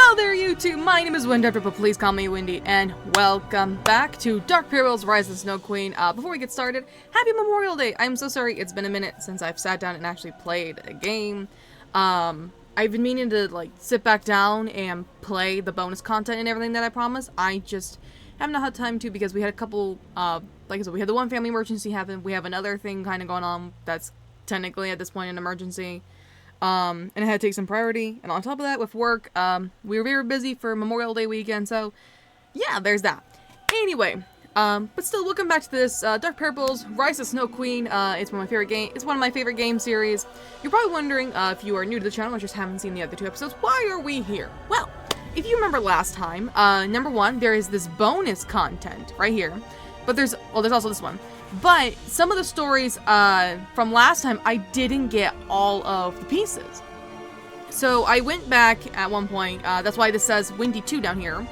Hello there, YouTube! My name is Windy, but please call me Windy, and welcome back to Dark Perils: Rise of the Snow Queen. Before we get started, happy Memorial Day! I'm so sorry, it's been a minute since I've sat down and actually played a game. I've been meaning to, like, sit back down and play the bonus content and everything that I promised. I just haven't had time to because we had a couple, like I said, we had the one family emergency happen. We have another thing kind of going on that's technically at this point an emergency. And I had to take some priority, and on top of that, with work, we were very busy for Memorial Day weekend, so, yeah, there's that. Anyway, but still, welcome back to this, Dark Perils: Rise of the Snow Queen. It's one of my favorite game series. You're probably wondering, if you are new to the channel or just haven't seen the other two episodes, why are we here? Well, if you remember last time, number one, there is this bonus content right here, but there's also this one. But some of the stories from last time, I didn't get all of the pieces. So I went back at one point, that's why this says Windy 2 down here.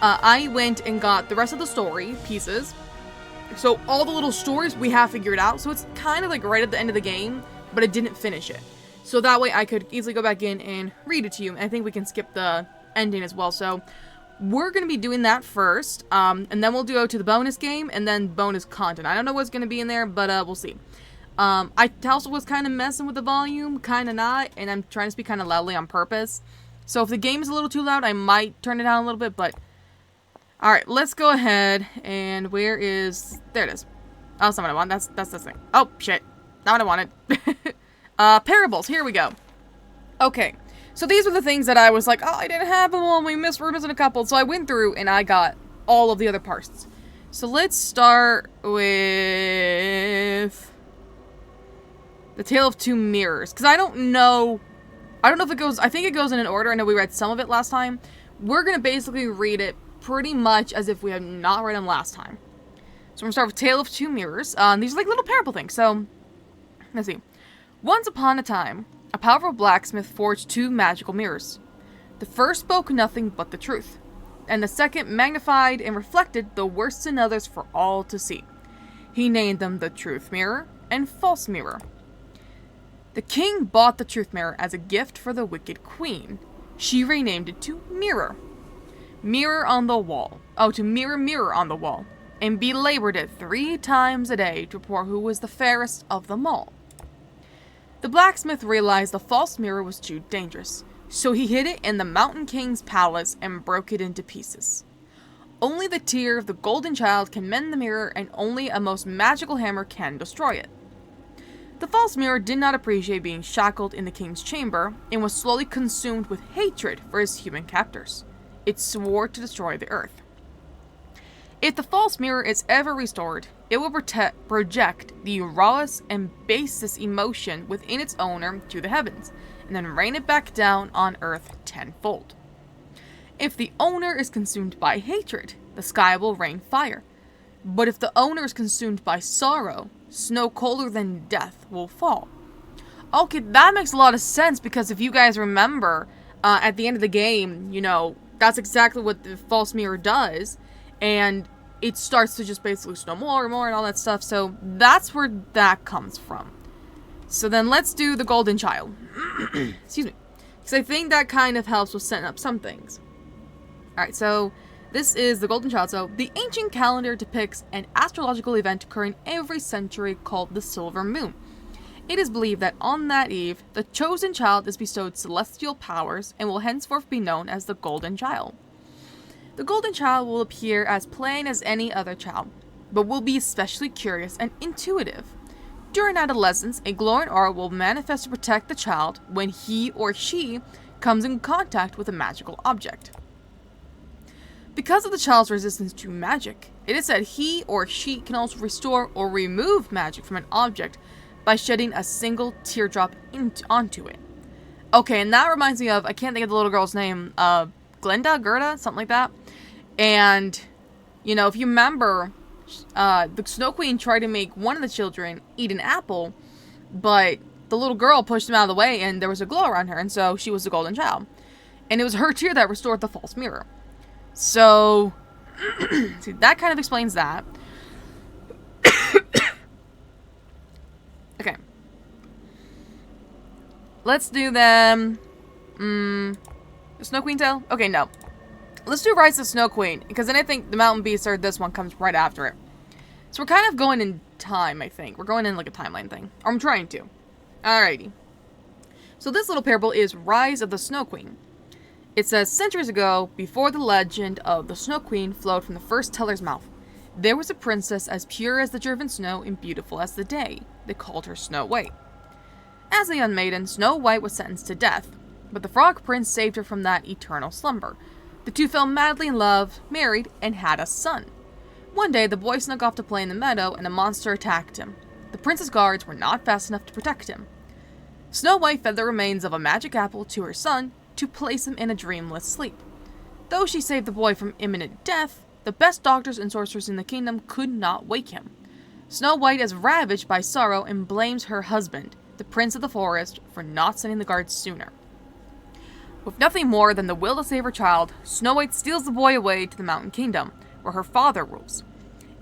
I went and got the rest of the story pieces. So all the little stories we have figured out. So it's kind of like right at the end of the game, but I didn't finish it. So that way I could easily go back in and read it to you. And I think we can skip the ending as well. So we're going to be doing that first, and then we'll go to the bonus game, and then bonus content. I don't know what's going to be in there, but we'll see. I also was kind of messing with the volume, kind of not, and I'm trying to speak kind of loudly on purpose. So if the game is a little too loud, I might turn it down a little bit, but alright, let's go ahead, and there it is. Oh, that's not what I want. That's this thing. Oh, shit. Not what I wanted. Parables. Here we go. Okay. So these were the things that I was like, oh, I didn't have them all, we're missing a couple. So I went through and I got all of the other parts. So let's start with The Tale of Two Mirrors. Because I don't know if it goes, I think it goes in an order. I know we read some of it last time. We're going to basically read it pretty much as if we had not read them last time. So we're going to start with Tale of Two Mirrors. These are like little parable things. So, let's see. Once upon a time, a powerful blacksmith forged two magical mirrors. The first spoke nothing but the truth, and the second magnified and reflected the worst in others for all to see. He named them the Truth Mirror and False Mirror. The king bought the Truth Mirror as a gift for the wicked queen. She renamed it to Mirror. Mirror on the wall. Oh, to Mirror, Mirror on the wall. And belabored it 3 times a day to report who was the fairest of them all. The blacksmith realized the false mirror was too dangerous, so he hid it in the Mountain King's palace and broke it into pieces. Only the tear of the golden child can mend the mirror, and only a most magical hammer can destroy it. The false mirror did not appreciate being shackled in the king's chamber, and was slowly consumed with hatred for his human captors. It swore to destroy the earth. If the false mirror is ever restored, it will project the rawest and basest emotion within its owner to the heavens, and then rain it back down on earth tenfold. If the owner is consumed by hatred, the sky will rain fire. But if the owner is consumed by sorrow, snow colder than death will fall. Okay, that makes a lot of sense, because if you guys remember, at the end of the game, you know, that's exactly what the false mirror does. And it starts to just basically snow more and more and all that stuff. So that's where that comes from. So then let's do the golden child. Excuse me. Because I think that kind of helps with setting up some things. Alright, so this is the golden child. So the ancient calendar depicts an astrological event occurring every century called the silver moon. It is believed that on that eve, the chosen child is bestowed celestial powers and will henceforth be known as the golden child. The golden child will appear as plain as any other child, but will be especially curious and intuitive. During adolescence, a glowing aura will manifest to protect the child when he or she comes in contact with a magical object. Because of the child's resistance to magic, it is said he or she can also restore or remove magic from an object by shedding a single teardrop onto it. Okay, and that reminds me of, I can't think of the little girl's name, Gerda, something like that. And, you know, if you remember, the Snow Queen tried to make one of the children eat an apple, but the little girl pushed him out of the way and there was a glow around her, and so she was the golden child. And it was her tear that restored the false mirror. So, see, that kind of explains that. Okay. Let's do them. The Snow Queen tale? Okay, no. Let's do Rise of the Snow Queen, because then I think the Mountain Beast or this one comes right after it. So we're kind of going in time, I think. We're going in like a timeline thing. Or I'm trying to. Alrighty. So this little parable is Rise of the Snow Queen. It says, centuries ago, before the legend of the Snow Queen flowed from the first teller's mouth, there was a princess as pure as the driven snow and beautiful as the day. They called her Snow White. As a young maiden, Snow White was sentenced to death, but the Frog Prince saved her from that eternal slumber. The two fell madly in love, married, and had a son. One day, the boy snuck off to play in the meadow, and a monster attacked him. The prince's guards were not fast enough to protect him. Snow White fed the remains of a magic apple to her son to place him in a dreamless sleep. Though she saved the boy from imminent death, the best doctors and sorcerers in the kingdom could not wake him. Snow White is ravaged by sorrow and blames her husband, the prince of the forest, for not sending the guards sooner. With nothing more than the will to save her child, Snow White steals the boy away to the Mountain Kingdom, where her father rules.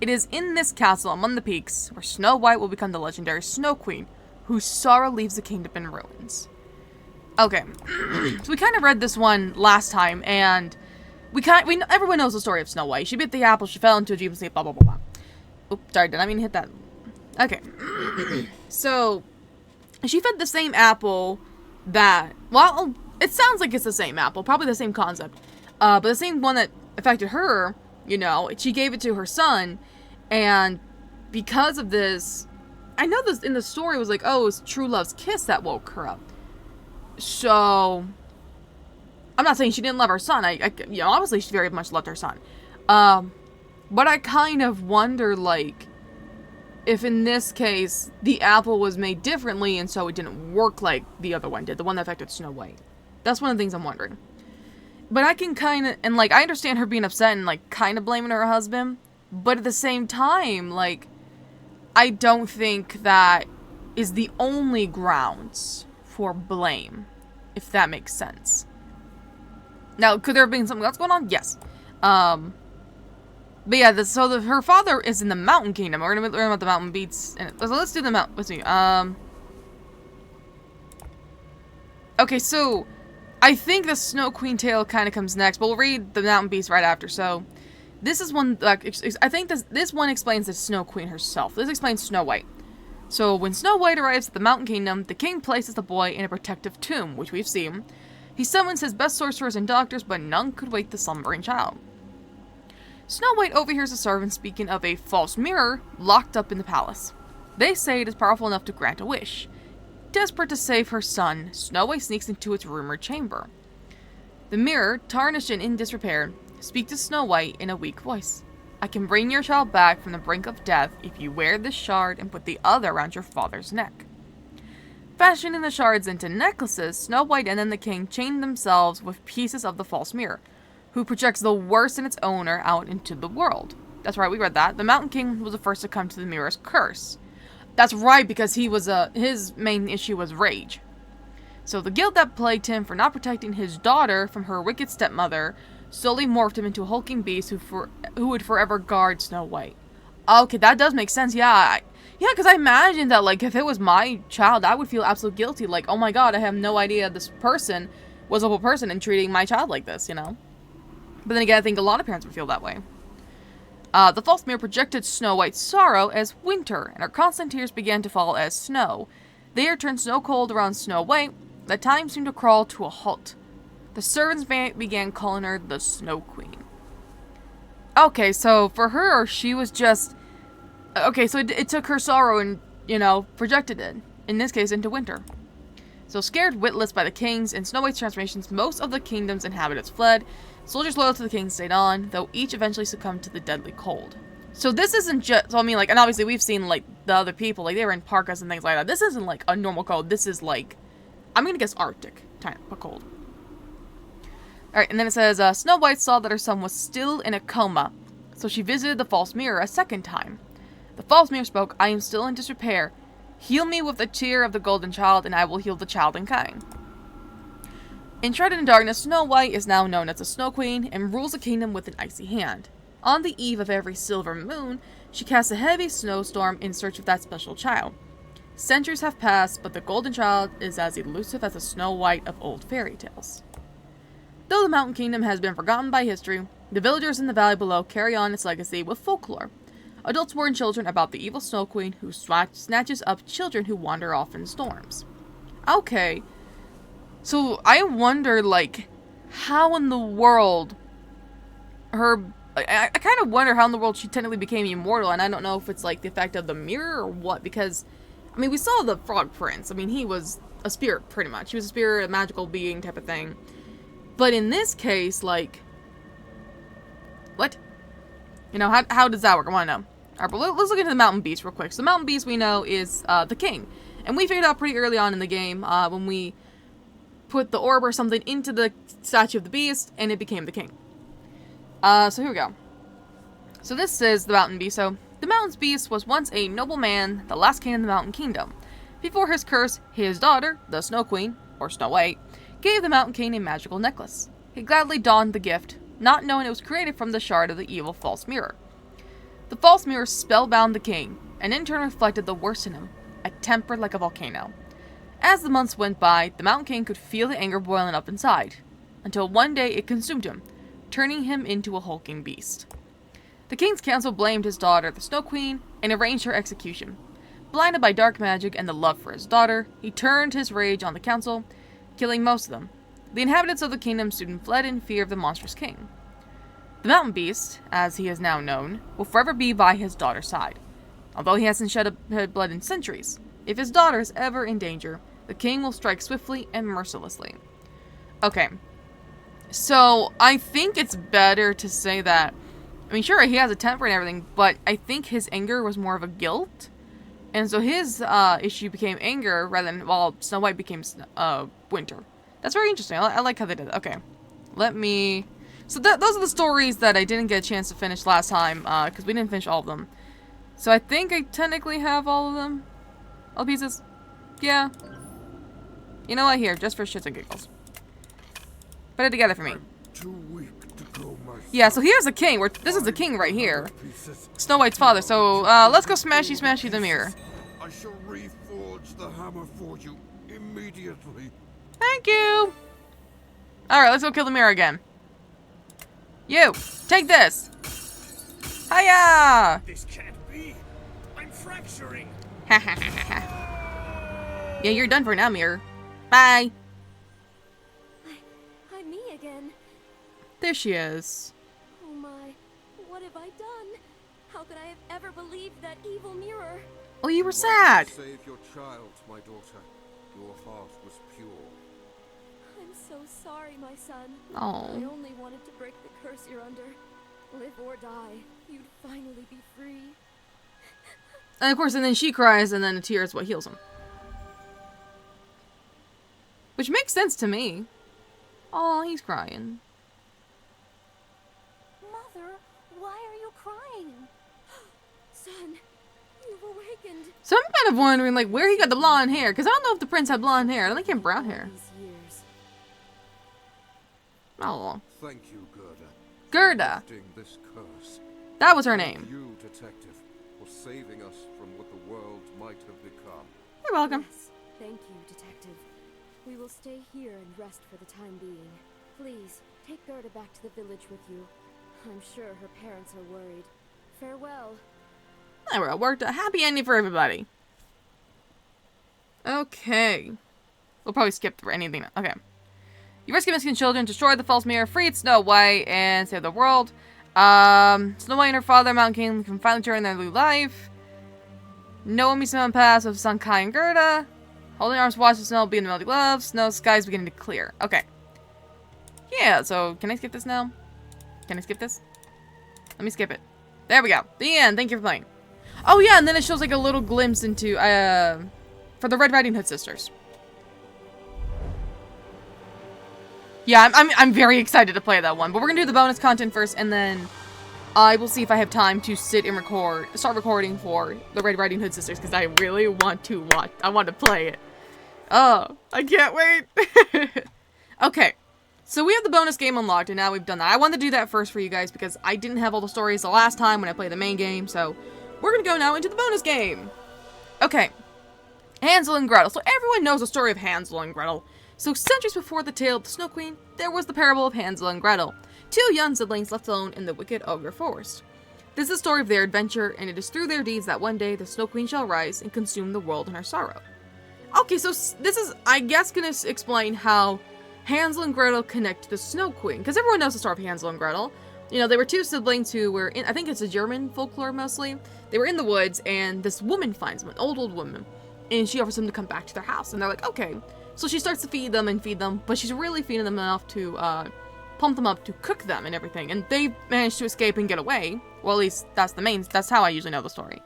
It is in this castle among the peaks where Snow White will become the legendary Snow Queen, whose sorrow leaves the kingdom in ruins. Okay, so we kind of read this one last time, and everyone knows the story of Snow White. She bit the apple, she fell into a dream sleep, blah blah blah blah. Oops, sorry, did I mean to hit that? Okay, so she fed the same apple that, well, it sounds like it's the same apple, probably the same concept, but the same one that affected her, she gave it to her son, and because of this, I know this in the story was like, oh, it was true love's kiss that woke her up. So, I'm not saying she didn't love her son, obviously she very much loved her son, but I kind of wonder, like, if in this case, the apple was made differently, and so it didn't work like the other one did, the one that affected Snow White. That's one of the things I'm wondering. But I can kind of, and like, I understand her being upset and like, kind of blaming her husband, but at the same time, like, I don't think that is the only grounds for blame, if that makes sense. Now, could there have been something else going on? Yes. But yeah, her father is in the Mountain Kingdom. We're gonna learn about the Mountain Beats. So let's do the mountain. Let's see. Okay, so I think the Snow Queen tale kind of comes next, but we'll read the Mountain Beast right after. So this is one. I think this one explains the Snow Queen herself. This explains Snow White. So when Snow White arrives at the Mountain Kingdom, the king places the boy in a protective tomb, which we've seen. He summons his best sorcerers and doctors, but none could wake the slumbering child. Snow White overhears a servant speaking of a false mirror locked up in the palace. They say it is powerful enough to grant a wish. Desperate to save her son, Snow White sneaks into its rumored chamber. The mirror, tarnished and in disrepair, speaks to Snow White in a weak voice. I can bring your child back from the brink of death if you wear this shard and put the other around your father's neck. Fashioning the shards into necklaces, Snow White and then the king chain themselves with pieces of the false mirror, who projects the worst in its owner out into the world. That's right, we read that. The Mountain King was the first to come to the mirror's curse. That's right, because he was his main issue was rage. So the guilt that plagued him for not protecting his daughter from her wicked stepmother slowly morphed him into a hulking beast who would forever guard Snow White. Okay, that does make sense, yeah. Yeah, because I imagine that, like, if it was my child, I would feel absolutely guilty. Like, oh my god, I have no idea this person was a whole person and treating my child like this, But then again, I think a lot of parents would feel that way. The false mirror projected Snow White's sorrow as winter, and her constant tears began to fall as snow. The air turned snow cold around Snow White. The time seemed to crawl to a halt. The servants began calling her the Snow Queen. Okay, so for her, she was just... Okay, so it took her sorrow and, projected it, in this case, into winter. So scared witless by the kings and Snow White's transformations, most of the kingdom's inhabitants fled. Soldiers loyal to the king stayed on, though each eventually succumbed to the deadly cold. So this isn't just, and obviously we've seen, like, the other people, like, they were in parkas and things like that. This isn't, like, a normal cold. This is, like, I'm gonna guess Arctic type of cold. Alright, and then it says, Snow White saw that her son was still in a coma, so she visited the false mirror a second time. The false mirror spoke, I am still in disrepair. Heal me with the tear of the golden child, and I will heal the child in kind. Enshrouded in darkness, Snow White is now known as the Snow Queen and rules the kingdom with an icy hand. On the eve of every silver moon, she casts a heavy snowstorm in search of that special child. Centuries have passed, but the golden child is as elusive as the Snow White of old fairy tales. Though the Mountain Kingdom has been forgotten by history, the villagers in the valley below carry on its legacy with folklore. Adults warn children about the evil Snow Queen who snatches up children who wander off in storms. Okay. So I wonder, like, how in the world I kind of wonder how in the world she technically became immortal, and I don't know if it's like the effect of the mirror or what, because, I mean, we saw the Frog Prince. I mean, he was a spirit, pretty much. He was a spirit, a magical being type of thing. But in this case, like, what? You know, how does that work? I want to know. Alright, but let's look into the Mountain Beast real quick. So the Mountain Beast we know is the king. And we figured out pretty early on in the game when we put the orb or something into the statue of the beast, and it became the king. So here we go. So this is the Mountain Beast. So the Mountain Beast was once a noble man, the last king of the Mountain Kingdom. Before his curse, his daughter, the Snow Queen, or Snow White, gave the Mountain King a magical necklace. He gladly donned the gift, not knowing it was created from the shard of the evil false mirror. The false mirror spellbound the king, and in turn reflected the worst in him, a temper like a volcano. As the months went by, the Mountain King could feel the anger boiling up inside, until one day it consumed him, turning him into a hulking beast. The king's council blamed his daughter, the Snow Queen, and arranged her execution. Blinded by dark magic and the love for his daughter, he turned his rage on the council, killing most of them. The inhabitants of the kingdom soon fled in fear of the monstrous king. The Mountain Beast, as he is now known, will forever be by his daughter's side. Although he hasn't shed blood in centuries, if his daughter is ever in danger, the king will strike swiftly and mercilessly. Okay. So, I think it's better to say that, I mean, sure, he has a temper and everything, but I think his anger was more of a guilt. And so his issue became anger rather than, well, Snow White became winter. That's very interesting. I like how they did it. Okay. Let me... So those are the stories that I didn't get a chance to finish last time, because we didn't finish all of them. So I think I technically have all of them. All the pieces. Yeah. You know what? Here, just for shits and giggles. Put it together for me. Yeah, so here's the king. This is the king right here. Snow White's father. So, let's go smashy the mirror. I shall reforge the hammer for you immediately. Thank you. Alright, let's go kill the mirror again. You! Take this! Hiya! This can't be. I'm fracturing. Ha ha ha ha. Yeah, you're done for now, mirror. Bye! I'm me again. There she is. Oh my, what have I done? How could I have ever believed that evil mirror? Oh, you were sad. Save your child, my daughter. Your heart was pure. I'm so sorry, my son. Oh. I only wanted to break the curse you're under. Live or die, you'd finally be free. And of course, and then she cries, and then a tear is what heals him. Which makes sense to me. Oh, he's crying. Mother, why are you crying? Son, you've awakened. So I'm kind of wondering, like, where he got the blonde hair. Because I don't know if the prince had blonde hair. I think he had brown hair. These years. Oh. Thank you, Gerda. Gerda. For lifting this curse. That was her name. You, detective, for saving us from what the world might have become. You're welcome. Yes, thank you, detective. We will stay here and rest for the time being. Please, take Gerda back to the village with you. I'm sure her parents are worried. Farewell. There we go. Worked a happy ending for everybody. Okay. We'll probably skip through anything. Okay. You rescue missing children, destroy the false mirror, freed Snow White, and save the world. Snow White and her father, Mountain King, can finally turn their new life. No one meets them on paths of Sunkai and Gerda. Holding arms, watch the snow be in the melody gloves. Snow skies beginning to clear. Okay. Yeah, so can I skip this now? Can I skip this? Let me skip it. There we go. The end. Thank you for playing. Oh yeah, and then it shows like a little glimpse into for the Red Riding Hood sisters. Yeah, I'm very excited to play that one, but we're gonna do the bonus content first, and then I will see if I have time to sit and start recording for the Red Riding Hood sisters, because I really want to watch. I want to play it. Oh, I can't wait. Okay, so we have the bonus game unlocked, and now we've done that. I wanted to do that first for you guys because I didn't have all the stories the last time when I played the main game, so we're gonna go now into the bonus game. Okay, Hansel and Gretel. So everyone knows the story of Hansel and Gretel. So centuries before the tale of the Snow Queen, there was the parable of Hansel and Gretel, two young siblings left alone in the wicked ogre forest. This is the story of their adventure, and it is through their deeds that one day the Snow Queen shall rise and consume the world in her sorrow. Okay, so this is, I guess, gonna explain how Hansel and Gretel connect to the Snow Queen, because everyone knows the story of Hansel and Gretel. You know, they were two siblings who were in, I think it's a German folklore mostly. They were in the woods, and this woman finds them, an old woman, and she offers them to come back to their house, and they're like, okay. So she starts to feed them, but she's really feeding them enough to pump them up to cook them and everything, and they manage to escape and get away. Well, at least that's how I usually know the story.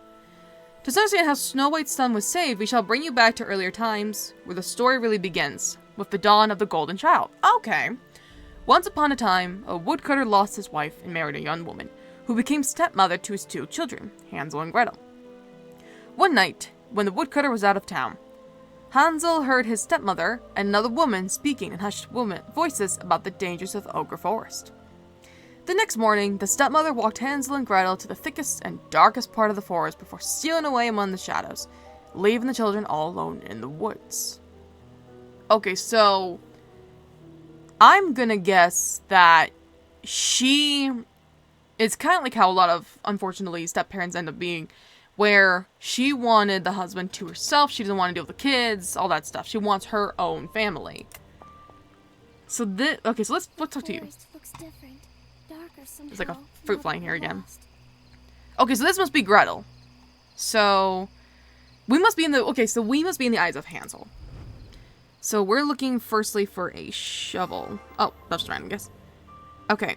To understand how Snow White's son was saved, we shall bring you back to earlier times, where the story really begins, with the dawn of the Golden Child. Okay. Once upon a time, a woodcutter lost his wife and married a young woman, who became stepmother to his two children, Hansel and Gretel. One night, when the woodcutter was out of town, Hansel heard his stepmother and another woman speaking in hushed voices about the dangers of the ogre forest. The next morning, the stepmother walked Hansel and Gretel to the thickest and darkest part of the forest before stealing away among the shadows, leaving the children all alone in the woods. Okay, so I'm gonna guess that it's kind of like how a lot of, unfortunately, step-parents end up being, where she wanted the husband to herself, she doesn't want to deal with the kids, all that stuff. She wants her own family. So okay, so let's talk to you. There's like a fruit flying here again. Okay, so this must be Gretel. So we must be in the eyes of Hansel. So we're looking firstly for a shovel. Oh, that's random, I guess. Okay.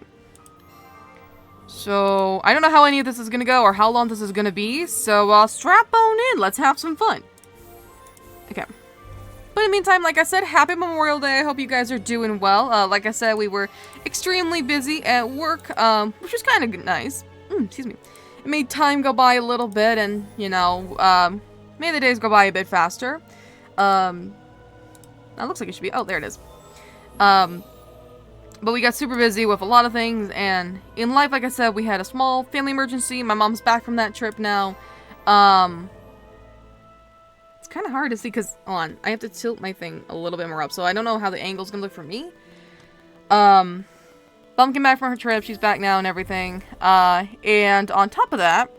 So I don't know how any of this is gonna go or how long this is gonna be. So strap on in. Let's have some fun. Okay. But in the meantime, like I said, happy Memorial Day. I hope you guys are doing well. Like I said, we were extremely busy at work, which was kind of nice. Excuse me. It made time go by a little bit, and you know, made the days go by a bit faster. That looks like it should be. Oh, there it is. But we got super busy with a lot of things, and in life, like I said, we had a small family emergency. My mom's back from that trip now. It's kind of hard to see because, hold on, I have to tilt my thing a little bit more up, so I don't know how the angle's gonna look for me. Mom came back from her trip. She's back now and everything. And on top of that,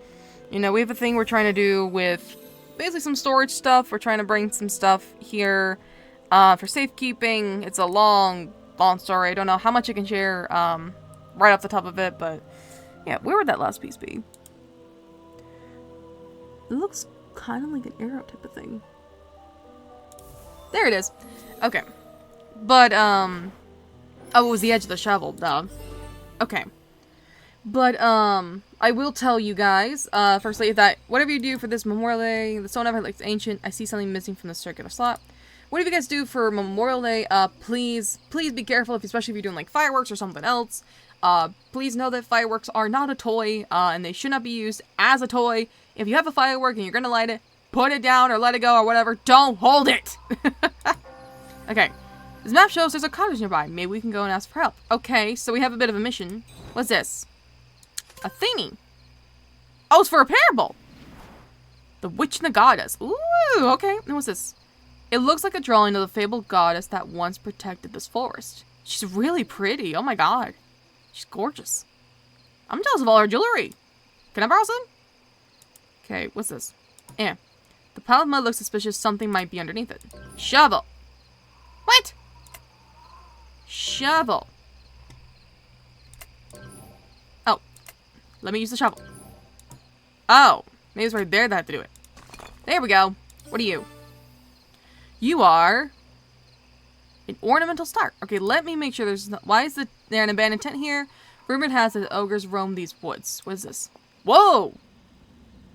you know, we have a thing we're trying to do with basically some storage stuff. We're trying to bring some stuff here for safekeeping. It's a long story. I don't know how much I can share right off the top of it, but yeah, where would that last piece be? It looks kind of like an arrow type of thing. There it is. Okay. But, oh, it was the edge of the shovel, duh. Okay. But, I will tell you guys, firstly, that whatever you do for this Memorial Day, the stone ever looks ancient. I see something missing from the circular slot. Whatever you guys do for Memorial Day, please be careful, especially if you're doing, like, fireworks or something else. Please know that fireworks are not a toy, and they should not be used as a toy. If you have a firework and you're gonna light it, put it down or let it go or whatever. Don't hold it! Okay. This map shows there's a cottage nearby. Maybe we can go and ask for help. Okay, so we have a bit of a mission. What's this? A thingy. Oh, it's for a parable! The Witch and the Goddess. Ooh, okay. And what's this? It looks like a drawing of the fabled goddess that once protected this forest. She's really pretty. Oh my god. She's gorgeous. I'm jealous of all her jewelry. Can I borrow some? Okay, what's this? The pile of mud looks suspicious. Something might be underneath it. Shovel. What? Shovel. Oh. Let me use the shovel. Oh. Maybe it's right there that I have to do it. There we go. What are you? You are an ornamental star. Okay, let me make sure there's no... Why is there an abandoned tent here? Rumor has it that ogres roam these woods. What is this? Whoa!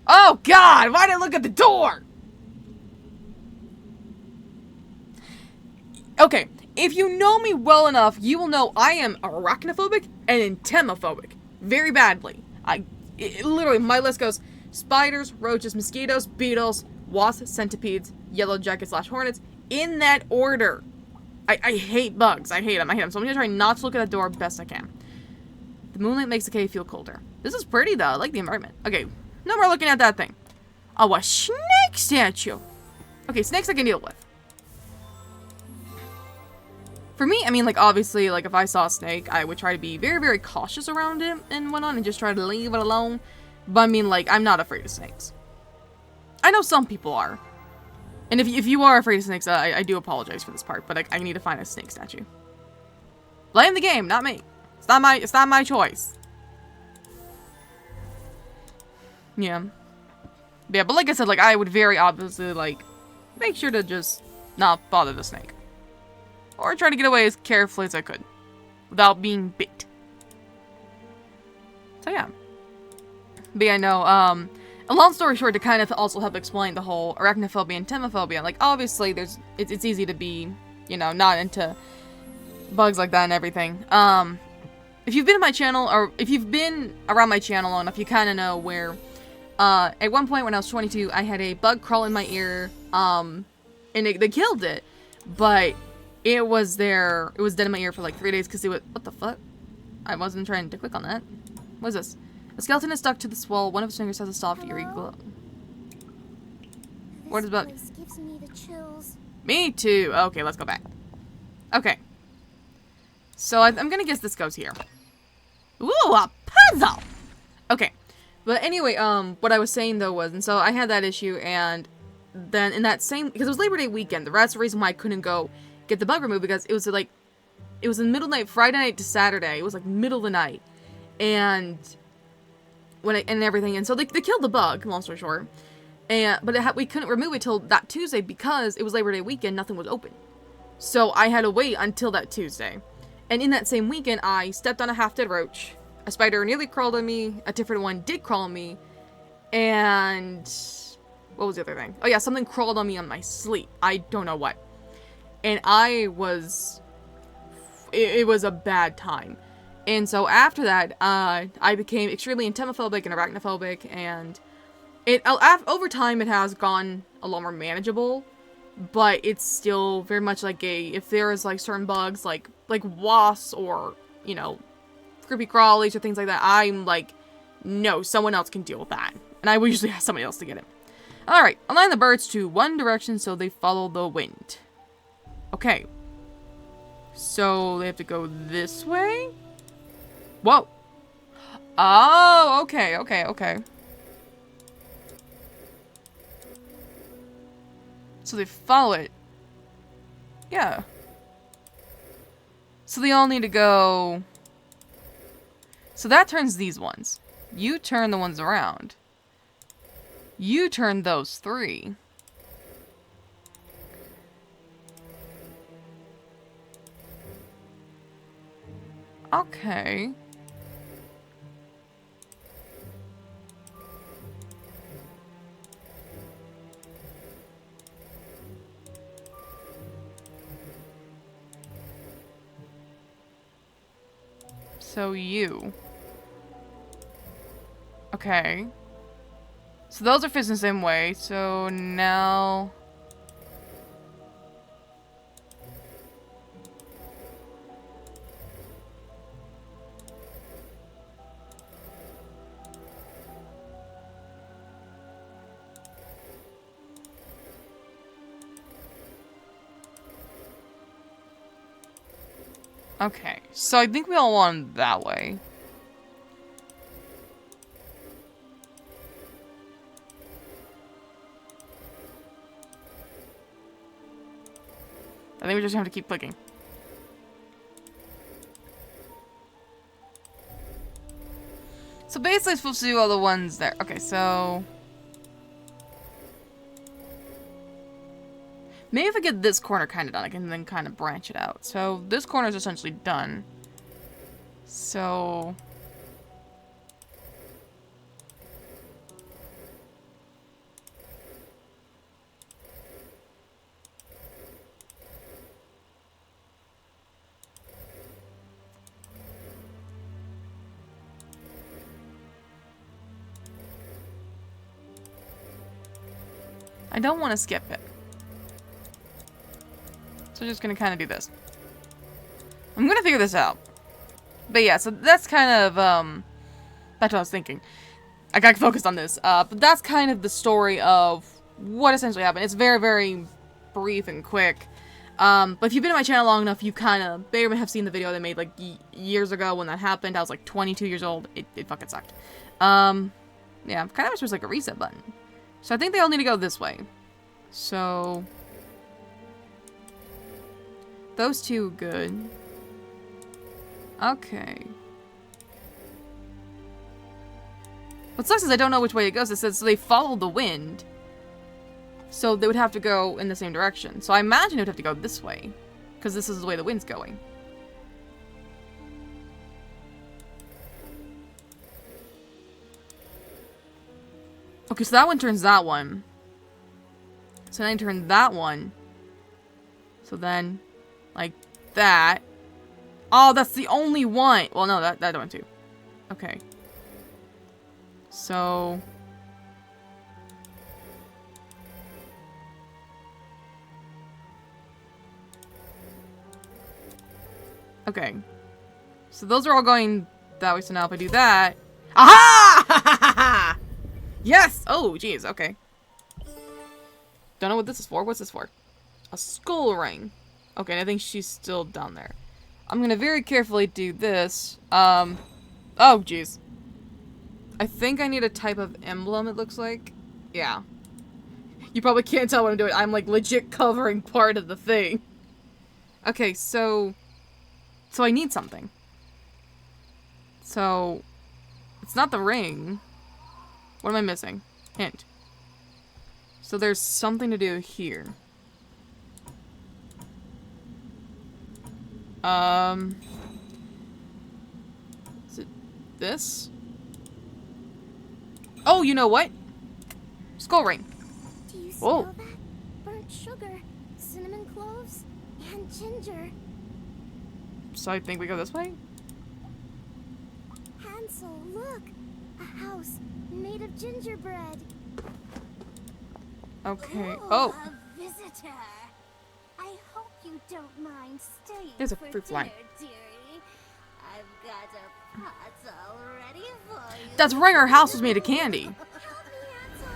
Oh, God! Why did I look at the door? Okay, if you know me well enough, you will know I am arachnophobic and entomophobic. Very badly. Literally, my list goes spiders, roaches, mosquitoes, beetles, wasps, centipedes, yellow jackets / hornets, in that order. I hate bugs. I hate them. So I'm gonna try not to look at the door best I can. The moonlight makes the cave feel colder. This is pretty, though. I like the environment. Okay, no more looking at that thing. Oh, a snake statue. Okay, snakes I can deal with. For me, I mean, like, obviously, like, if I saw a snake, I would try to be very, very cautious around it and whatnot and just try to leave it alone. But I mean, like, I'm not afraid of snakes. I know some people are. And if you are afraid of snakes, I do apologize for this part, but I need to find a snake statue. Blame the game, not me. It's not my choice. Yeah. Yeah, but like I said, like, I would very obviously, like, make sure to just not bother the snake. Or try to get away as carefully as I could. Without being bit. So, yeah. But yeah, no, a long story short, to kind of also help explain the whole arachnophobia and temophobia, like, obviously, it's easy to be, you know, not into bugs like that and everything. If you've been to my channel, or if you've been around my channel long enough, you kind of know where, at one point when I was 22, I had a bug crawl in my ear, and they killed it, but it was dead in my ear for like 3 days because what the fuck? I wasn't trying to click on that. What is this? A skeleton is stuck to the swell. One of his fingers has a soft, eerie glow. What is about? This gives me the chills. Me too. Okay, let's go back. Okay. So I'm gonna guess this goes here. Ooh, a puzzle! Okay. But anyway, what I was saying though was, and so I had that issue, and then in that same, because it was Labor Day weekend, that's the reason why I couldn't go get the bug removed, because it was like, it was in middle night, Friday night to Saturday, it was like middle of the night, and and everything, and so they killed the bug, long story short, but we couldn't remove it till that Tuesday because it was Labor Day weekend, nothing was open. So I had to wait until that Tuesday. And in that same weekend, I stepped on a half-dead roach, a spider nearly crawled on me, a different one did crawl on me, and what was the other thing? Oh yeah, something crawled on me on my sleep. I don't know what. And it was a bad time. And so after that, I became extremely entomophobic and arachnophobic, and over time it has gone a lot more manageable, but it's still very much like if there is like certain bugs like wasps or, you know, creepy crawlies or things like that, I'm like, no, someone else can deal with that. And I will usually ask somebody else to get it. Alright, align the birds to one direction so they follow the wind. Okay. So they have to go this way? Whoa. Oh, okay. So they follow it. Yeah. So they all need to go... So that turns these ones. You turn the ones around. You turn those 3. Okay. So you. Okay. So those are facing the same way, so now... Okay, so I think we all want it that way. I think we just have to keep clicking. So basically, it's supposed to do all the ones there. Okay, so... maybe if I get this corner kind of done, I can then kind of branch it out. So this corner is essentially done. So... I don't want to skip it. So just gonna kind of do this. I'm gonna figure this out. But yeah, so that's kind of, that's what I was thinking. I got focused on this. But that's kind of the story of what essentially happened. It's very, very brief and quick. But if you've been on my channel long enough, you kind of may or may have seen the video they made, like, years ago when that happened. I was, like, 22 years old. It fucking sucked. Yeah, kind of wish there was, like, a reset button. So I think they all need to go this way. So... those two, good. Okay. What sucks is I don't know which way it goes. It says so they follow the wind. So they would have to go in the same direction. So I imagine it would have to go this way. Because this is the way the wind's going. Okay, so that one turns that one. So then I turn that one. So then, like that. Oh, that's the only one. Well, no, that one too. Okay. So... okay. So those are all going that way, so now if I do that... aha! Yes! Oh, jeez, okay. Don't know what this is for. What's this for? A skull ring. Okay, I think she's still down there. I'm gonna very carefully do this. Oh, jeez. I think I need a type of emblem, it looks like. Yeah. You probably can't tell what I'm doing. I'm, like, legit covering part of the thing. Okay, so I need something. So, it's not the ring. What am I missing? Hint. So there's something to do here. Is it this? Oh, you know what? Skull ring. Do you Whoa. smell that? Burnt sugar, cinnamon cloves, and ginger. So I think we go this way? Hansel, look! A house made of gingerbread. Okay. Oh! A visitor. I hope you don't mind staying There's a for fruit fly. dinner, dearie. I've got a pot all ready for you. That's right, our house was made of candy. Help me, Hansel.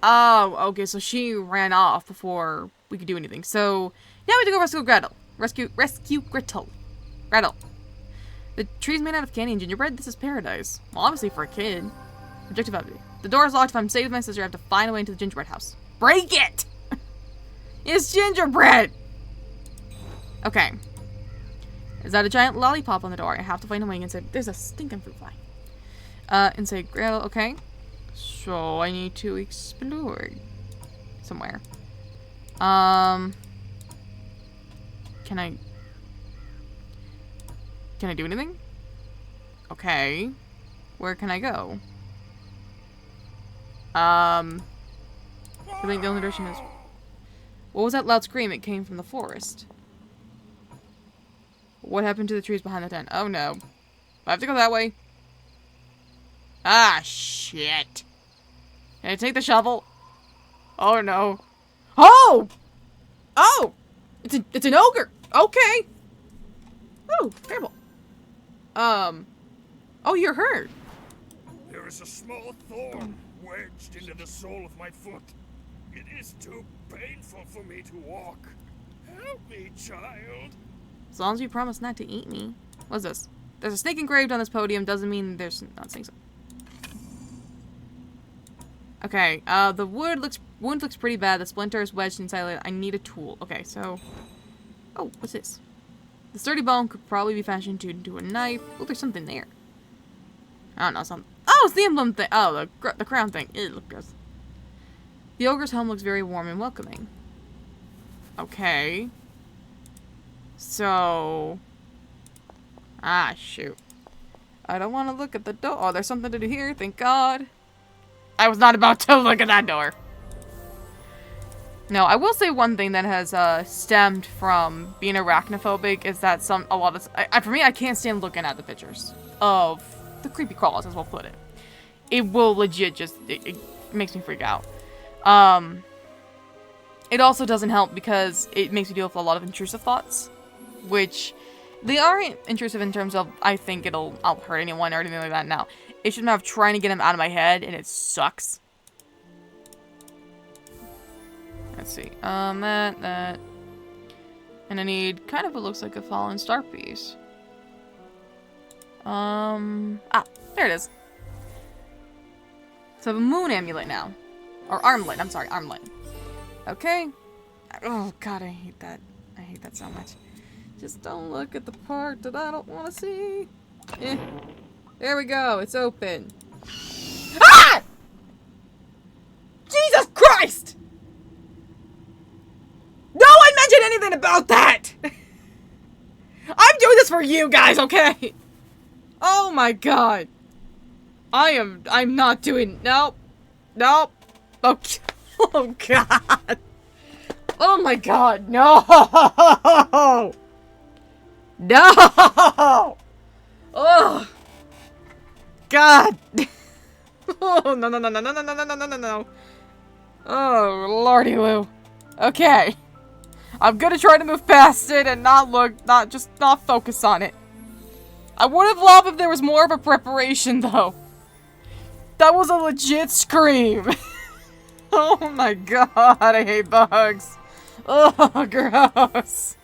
Oh, okay, so she ran off before we could do anything. So, now we have to go rescue Gretel. Rescue Gretel. Gretel. The tree's made out of candy and gingerbread? This is paradise. Well, obviously for a kid. Objective update. The door is locked. If I'm safe with my sister, I have to find a way into the gingerbread house. Break it! It's gingerbread! Okay. Is that a giant lollipop on the door? I have to find a way and say, there's a stinking fruit fly. And say, Gretel, okay. So, I need to explore somewhere. Can I do anything? Okay. Where can I go? I think the only direction is... what was that loud scream? It came from the forest. What happened to the trees behind the tent? Oh no. I have to go that way. Ah, shit. Can I take the shovel? Oh no. Oh! Oh! It's an ogre! Okay! Oh, terrible. Oh, you're hurt. There is a small thorn wedged into the sole of my foot. It is too painful for me to walk. Help me, child. As long as you promise not to eat me. What's this? There's a snake engraved on this podium. Doesn't mean there's not snakes. Okay, the wound looks pretty bad. The splinter is wedged inside it. I need a tool. Okay, so... oh, what's this? The sturdy bone could probably be fashioned into a knife. Oh, there's something there. I don't know, something. Oh, it's the emblem thing. Oh, the crown thing. Ew, look gross. The ogre's home looks very warm and welcoming. Okay. So... ah, shoot. I don't want to look at the door. Oh, there's something to do here. Thank God. I was not about to look at that door. No, I will say one thing that has stemmed from being arachnophobic is that for me, I can't stand looking at the pictures of the creepy crawlers, as we'll put it. It will legit just, it makes me freak out. It also doesn't help because it makes me deal with a lot of intrusive thoughts, which they aren't intrusive in terms of I think I'll hurt anyone or anything like that now. It's just a matter of trying to get them out of my head, and it sucks. Let's see. That. And I need kind of what looks like a fallen star piece. There it is. So I have a moon amulet now. Or armlet, I'm sorry, armlet. Okay. Oh god, I hate that. I hate that so much. Just don't look at the part that I don't want to see. There we go, it's open. Ah! Jesus Christ! No one mentioned anything about that! I'm doing this for you guys, okay? Oh my god. I'm not doing, nope. Nope. Okay. Oh god. Oh my god, no! No! Oh! God! Oh, no, no, no, no, no, no, no, no, no, no, no. Oh, lordy Lou. Okay. I'm gonna try to move past it and not focus on it. I would have loved if there was more of a preparation, though. That was a legit scream. Oh my god, I hate bugs. Oh, gross.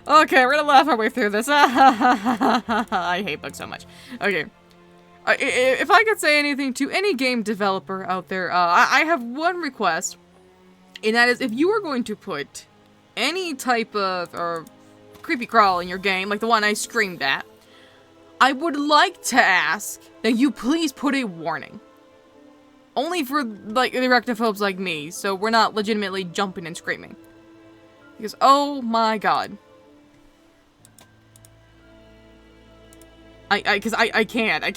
Okay, we're gonna laugh our way through this. I hate bugs so much. Okay. If I could say anything to any game developer out there, I have one request. And that is, if you are going to put any type of creepy crawl in your game, like the one I screamed at, I would like to ask that you please put a warning. Only for, like, the arachnophobes like me, so we're not legitimately jumping and screaming. Because, oh my god. I can't. I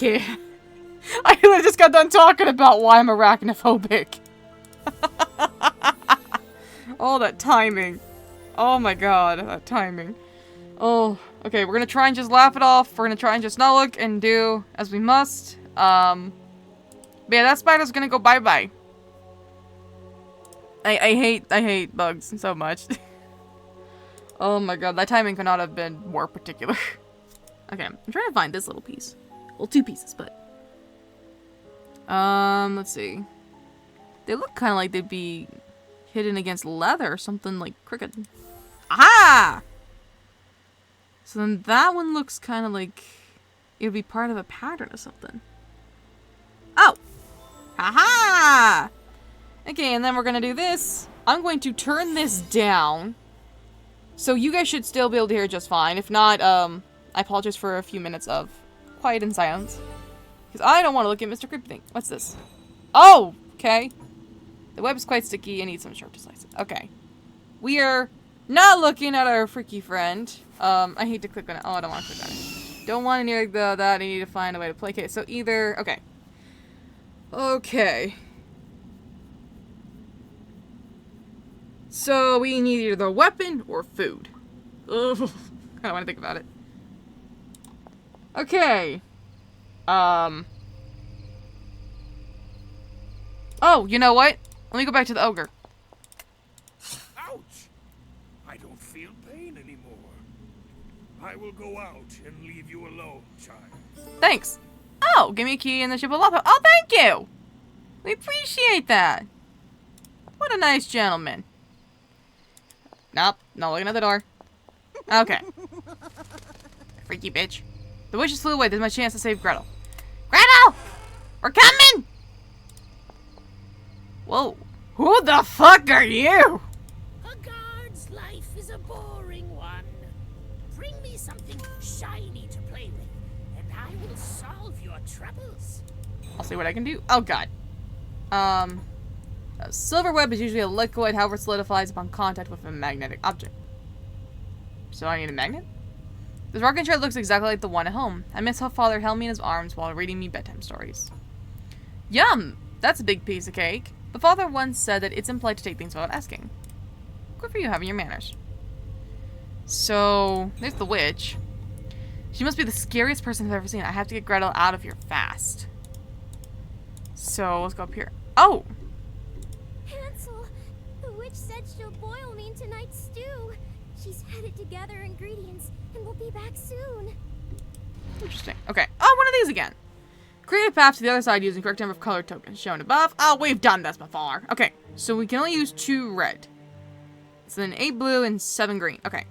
literally just got done talking about why I'm arachnophobic. Oh, that timing. Oh my god, that timing. Oh, okay, we're gonna try and just laugh it off. We're gonna try and just not look and do as we must. But yeah, that spider's gonna go bye-bye. I hate bugs so much. Oh my god, that timing could not have been more particular. Okay, I'm trying to find this little piece. Well, two pieces, but... let's see. They look kind of like they'd be hidden against leather or something like crooked. Aha! So then that one looks kind of like it would be part of a pattern or something. Oh! Aha! Okay, and then we're gonna do this. I'm going to turn this down. So you guys should still be able to hear it just fine. If not, I apologize for a few minutes of quiet and silence. Because I don't want to look at Mr. Creepy Thing. What's this? Oh! Okay. The web is quite sticky. I need some sharp to slice it. Okay. We are not looking at our freaky friend. I hate to click on it. Oh, I don't want to click on it. Don't want to near that. I need to find a way to placate. So either... Okay. Okay. So we need either a weapon or food. Ugh. I don't want to think about it. Okay. Oh, you know what? Let me go back to the ogre. Ouch! I don't feel pain anymore. I will go out and leave you alone, child. Thanks. Oh, give me a key and the Shibalapa. Oh, thank you! We appreciate that. What a nice gentleman. Nope, not looking at the door. Okay. Freaky bitch. The wishes flew away. There's my chance to save Gretel. Gretel! We're coming! Whoa. Who the fuck are you? A guard's life is a boring one. Bring me something shiny to play with, and I will solve your troubles. I'll see what I can do. Oh, God. A silver web is usually a liquid, however it solidifies upon contact with a magnetic object. So I need a magnet? This rocking chair looks exactly like the one at home. I miss how Father held me in his arms while reading me bedtime stories. Yum! That's a big piece of cake. But Father once said that it's impolite to take things without asking. Good for you having your manners. So, there's the witch. She must be the scariest person I've ever seen. I have to get Gretel out of here fast. So, let's go up here. Oh! Hansel! The witch said she'll boil me in tonight's stew. She's headed to gather ingredients and will be back soon. Interesting. Okay. Oh, one of these again. Create a path to the other side using correct number of color tokens shown above. Oh, we've done this before. Okay, so we can only use 2 red. So then 8 blue and 7 green. Okay.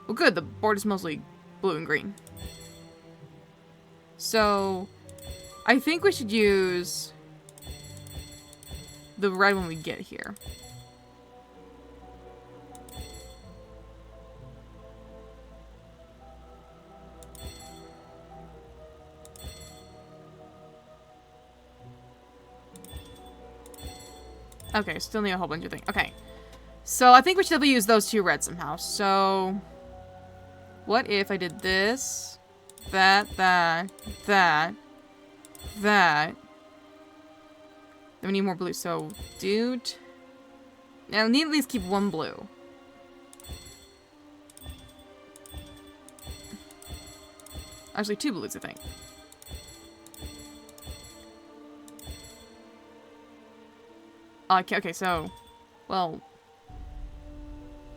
Well, good. The board is mostly blue and green. So, I think we should use the red when we get here. Okay, still need a whole bunch of things. Okay. So, I think we should use those 2 reds somehow. So, what if I did this, that. Then we need more blue. So, dude. Now, we need to at least keep 1 blue. Actually, 2 blues, I think. Okay, so, well,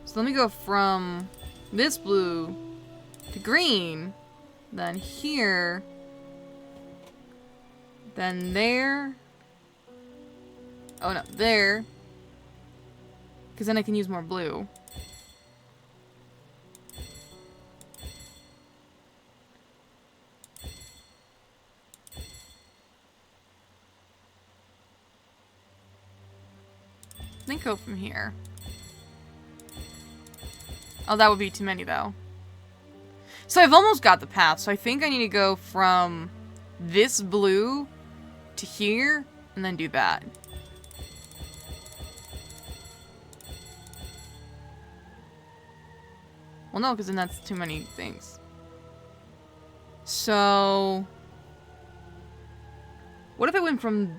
so let me go from this blue to green, then here, then there, oh no, there, because then I can use more blue. Then go from here. Oh, that would be too many, though. So I've almost got the path, so I think I need to go from this blue to here, and then do that. Well, no, because then that's too many things. So, what if I went from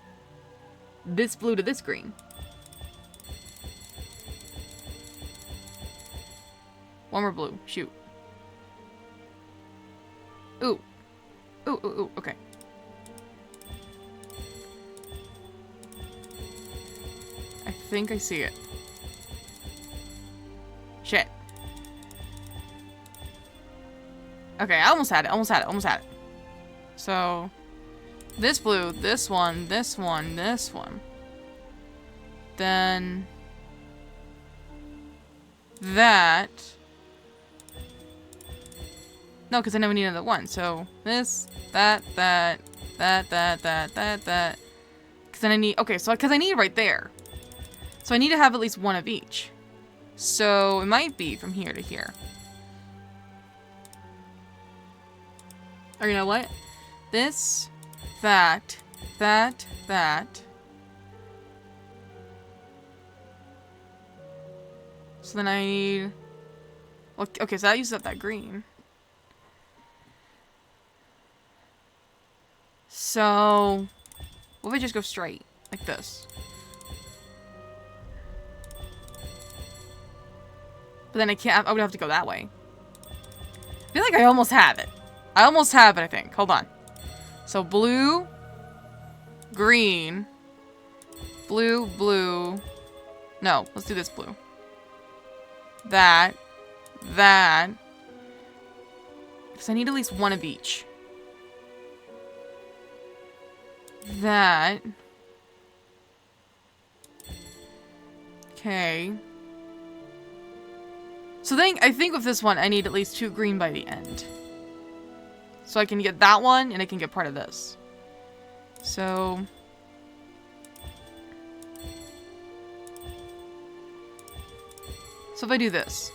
this blue to this green? One more blue. Shoot. Ooh. Ooh. Okay. I think I see it. Shit. Okay, I almost had it. So, this blue, this one. Then that. No, because I never need another one. So this, that. Because then I need, okay, so because I need it right there. So I need to have at least one of each. So it might be from here to here. Or you know what? This, that. So then I need, okay, so that uses up that green. So, what if I just go straight, like this? But then I can't, I would have to go that way. I feel like I almost have it. I think. Hold on. So, blue, green, blue. No, let's do this blue. That. Because I need at least one of each. That. Okay. So then I think with this one, I need at least 2 green by the end. So I can get that one, and I can get part of this. So if I do this.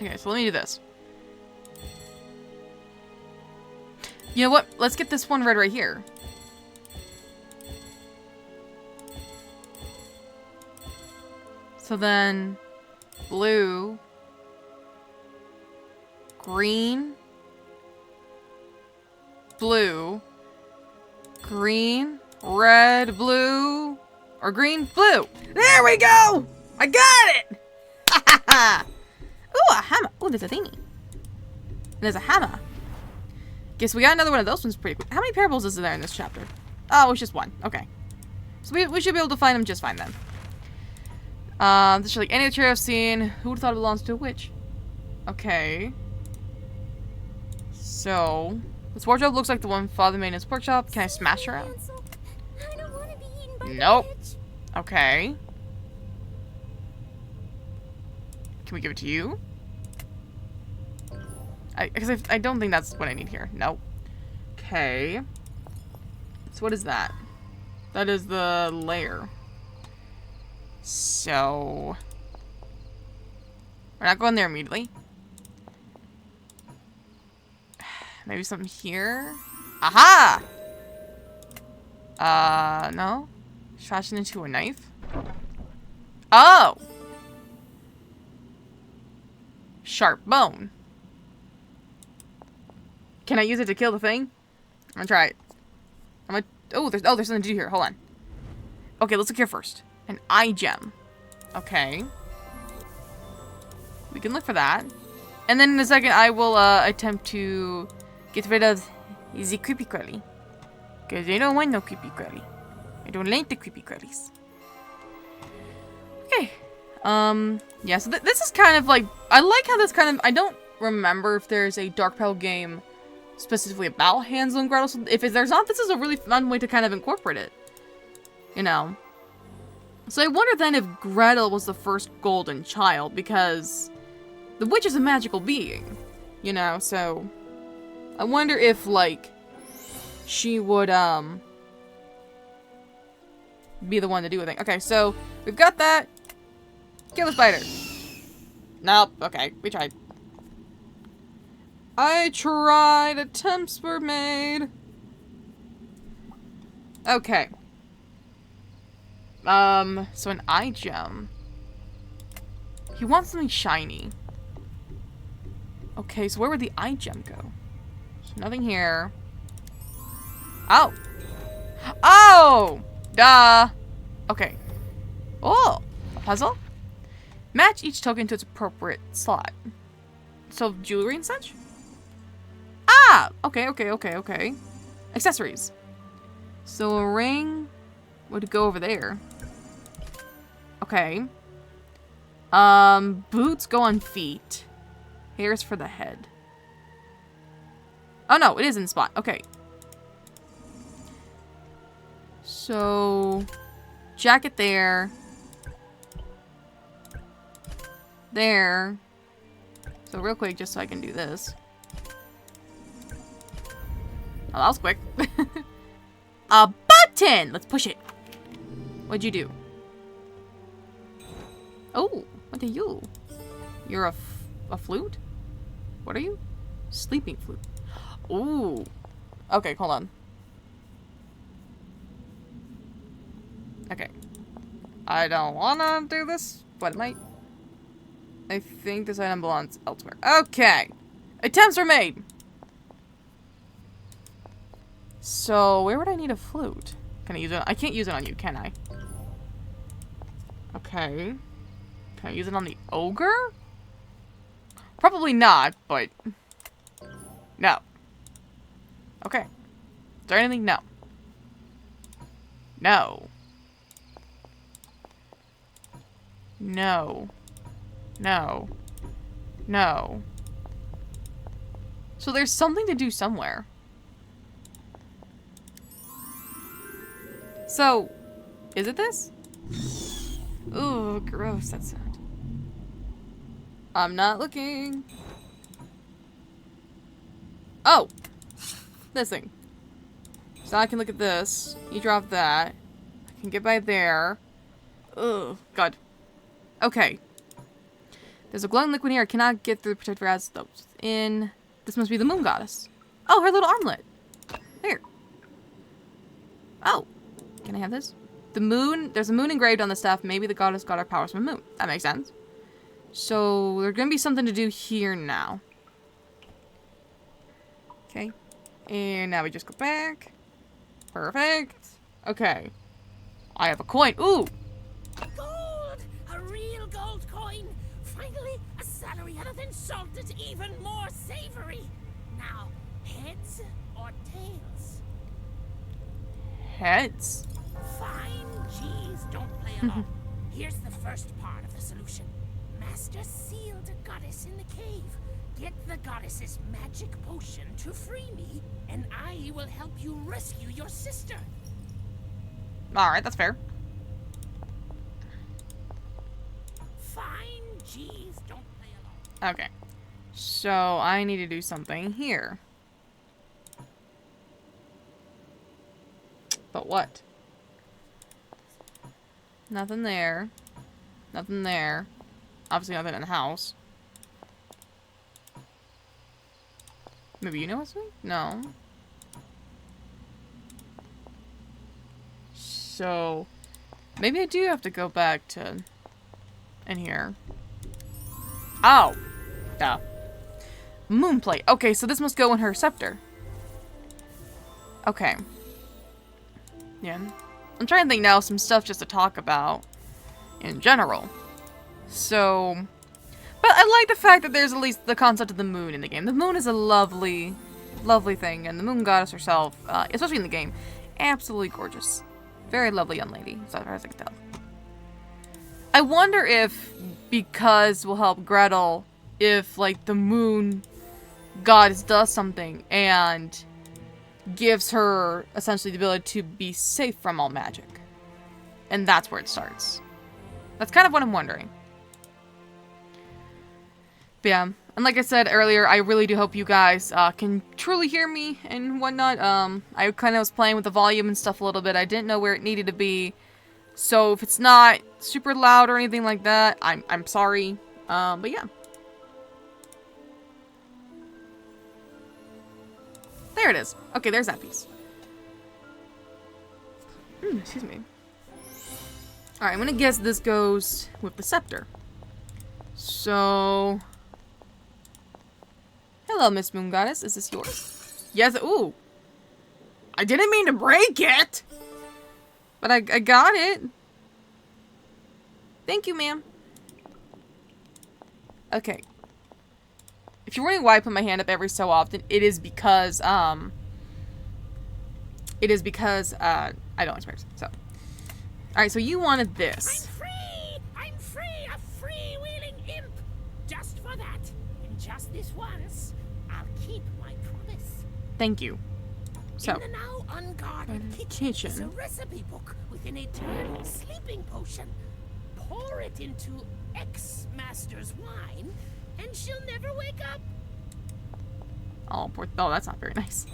Okay, so let me do this. You know what? Let's get this one red right here. So then, blue, green, blue, green, red, blue, or green, blue. There we go! I got it! Ha ha ha! Ooh, a hammer. Ooh, there's a thingy. There's a hammer. Guess we got another one of those ones pretty quick. How many parables is there in this chapter? Oh, it's just one. Okay. So we should be able to find them just fine then. This is like any chair I've seen. Who would have thought it belongs to a witch? Okay. So, this wardrobe looks like the one Father made in his workshop. Can I smash her out? Hansel, I don't want to be eaten by the Nope. witch. Okay. Can we give it to you? Because I don't think that's what I need here. Nope. Okay. So what is that? That is the layer. So... we're not going there immediately. Maybe something here? Aha! No? Fashion into a knife? Oh! Sharp bone. Can I use it to kill the thing? I'm gonna try it. Oh, there's something to do here. Hold on. Okay, let's look here first. An eye gem. Okay. We can look for that. And then in a second, I will attempt to get rid of the creepy crawly. Because I don't want no creepy crawly. I don't like the creepy crawlies. Okay. Yeah, so this is kind of like... I like how this kind of... I don't remember if there's a Dark Pearl game specifically about Hansel and Gretel. So if there's not, this is a really fun way to kind of incorporate it. You know? So I wonder then if Gretel was the first golden child, because the witch is a magical being, you know, so I wonder if, like, she would, be the one to do a thing. Okay, so we've got that. Kill the spider. Nope, okay, we tried. I tried, attempts were made. Okay. So an eye gem. He wants something shiny. Okay, so where would the eye gem go? There's nothing here. Oh! Oh! Duh! Okay. Oh! A puzzle? Match each token to its appropriate slot. So, jewelry and such? Ah! Okay. Accessories. So a ring would go over there. Okay. Boots go on feet. Hairs for the head. Oh no, it is in spot. Okay. So, jacket there. There. So real quick, just so I can do this. Oh, that was quick. A button! Let's push it. What'd you do? Oh, what are you? You're a flute? What are you? Sleeping flute. Ooh. Okay, hold on. Okay. I don't wanna do this, but I might. I think this item belongs elsewhere. Okay. Attempts were made. So, where would I need a flute? Can I use it? I can't use it on you, can I? Okay. Can I use it on the ogre? Probably not, but... no. Okay. Is there anything? No. No. No. No. No. So there's something to do somewhere. So, is it this? Ooh, gross, that sound. I'm not looking. Oh! This thing. So I can look at this. You drop that. I can get by there. Ugh, God. Okay. There's a glowing liquid here. I cannot get through the protective as those in. This must be the moon goddess. Oh, her little armlet. Here. Oh. Can I have this? The moon. There's a moon engraved on the staff. Maybe the goddess got her powers from the moon. That makes sense. So there's gonna be something to do here now. Okay. And now we just go back. Perfect. Okay. I have a coin. Ooh. Gold! A real gold coin! Finally, a salary anything salted even more savory. Now, heads or tails? Heads. Fine, geez, don't play along. Here's the first part of the solution. Master sealed a goddess in the cave. Get the goddess's magic potion to free me, and I will help you rescue your sister. Alright, that's fair. Fine, jeez, don't play along. Okay. So, I need to do something here. But what? Nothing there. Nothing there. Obviously nothing in the house. Maybe you know what's me? No. So, maybe I do have to go back to in here. Oh! Duh. Moonplate. Okay, so this must go in her scepter. Okay. Yeah. I'm trying to think now of some stuff just to talk about in general. So, but I like the fact that there's at least the concept of the moon in the game. The moon is a lovely, lovely thing, and the moon goddess herself, especially in the game, absolutely gorgeous. Very lovely young lady, as far as I can tell. I wonder if, because will help Gretel, if, like, the moon goddess does something and gives her, essentially, the ability to be safe from all magic. And that's where it starts. That's kind of what I'm wondering. But yeah, and like I said earlier, I really do hope you guys can truly hear me and whatnot. I kind of was playing with the volume and stuff a little bit. I didn't know where it needed to be. So if it's not super loud or anything like that, I'm sorry. But yeah. There it is. Okay, there's that piece. Excuse me. Alright, I'm gonna guess this goes with the scepter. So... Hello, Miss Moon Goddess. Is this yours? Yes. Ooh. I didn't mean to break it! But I got it. Thank you, ma'am. Okay. If you're wondering why I put my hand up every so often, it is because, I don't experience. So. Alright, so you wanted this. I'm free! I'm free! A freewheeling imp! Just for that, and just this once, I'll keep my promise. Thank you. So. In the now unguarded kitchen is a recipe book with an eternal sleeping potion. Pour it into X-Master's wine, and she'll never wake up. Oh, oh, that's not very nice.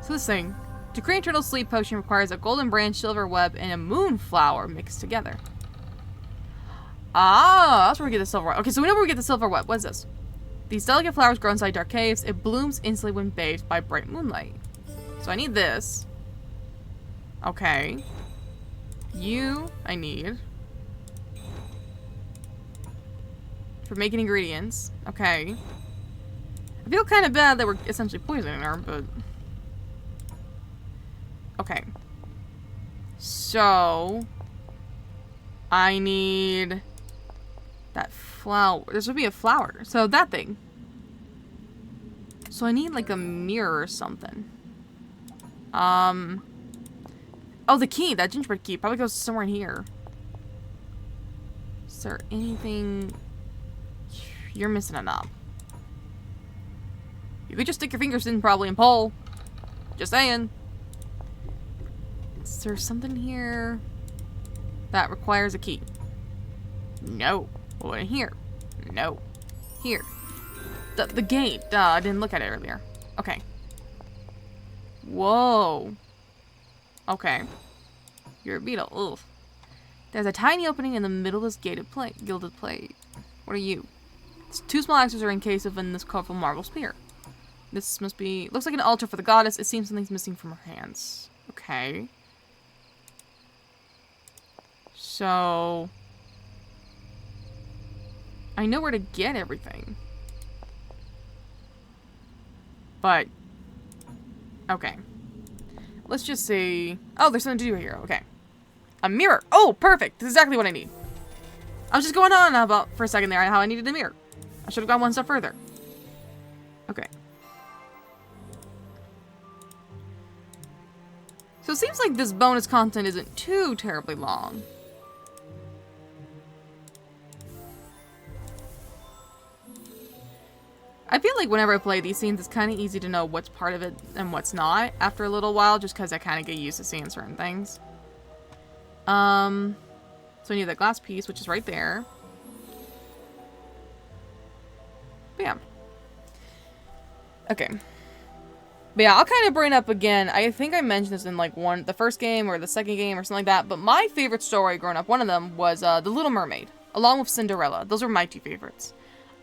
So this thing. To create eternal sleep potion requires a golden branch, silver web, and a moonflower mixed together. Ah, that's where we get the silver web. Okay, so we know where we get the silver web. What is this? These delicate flowers grow inside dark caves. It blooms instantly when bathed by bright moonlight. So I need this. Okay. You, I need. For making ingredients. Okay. I feel kind of bad that we're essentially poisoning her, but... Okay. So... I need... that flower. This would be a flower. So that thing. So I need like a mirror or something. Oh, the key. That gingerbread key. Probably goes somewhere in here. Is there anything... You're missing a knob. You could just stick your fingers in probably and pull. Just saying. Is there something here that requires a key? No. What in here? No. Here. The gate. I didn't look at it earlier. Okay. Whoa. Okay. You're a beetle. Ugh. There's a tiny opening in the middle of this gilded plate. What are you? Two small axes are encased within this colorful marble sphere. This must be... Looks like an altar for the goddess. It seems something's missing from her hands. Okay. So... I know where to get everything. But... Okay. Let's just see... Oh, there's something to do here. Okay. A mirror! Oh, perfect! This is exactly what I need. I was just going on about for a second there on how I needed a mirror. I should have gone one step further. Okay. So it seems like this bonus content isn't too terribly long. I feel like whenever I play these scenes, it's kind of easy to know what's part of it and what's not after a little while, just because I kind of get used to seeing certain things. So we need that glass piece, which is right there. Bam. Okay. But yeah, I'll kind of bring it up again. I think I mentioned this in like the first game or the second game or something like that. But my favorite story growing up, one of them was The Little Mermaid, along with Cinderella. Those are my two favorites.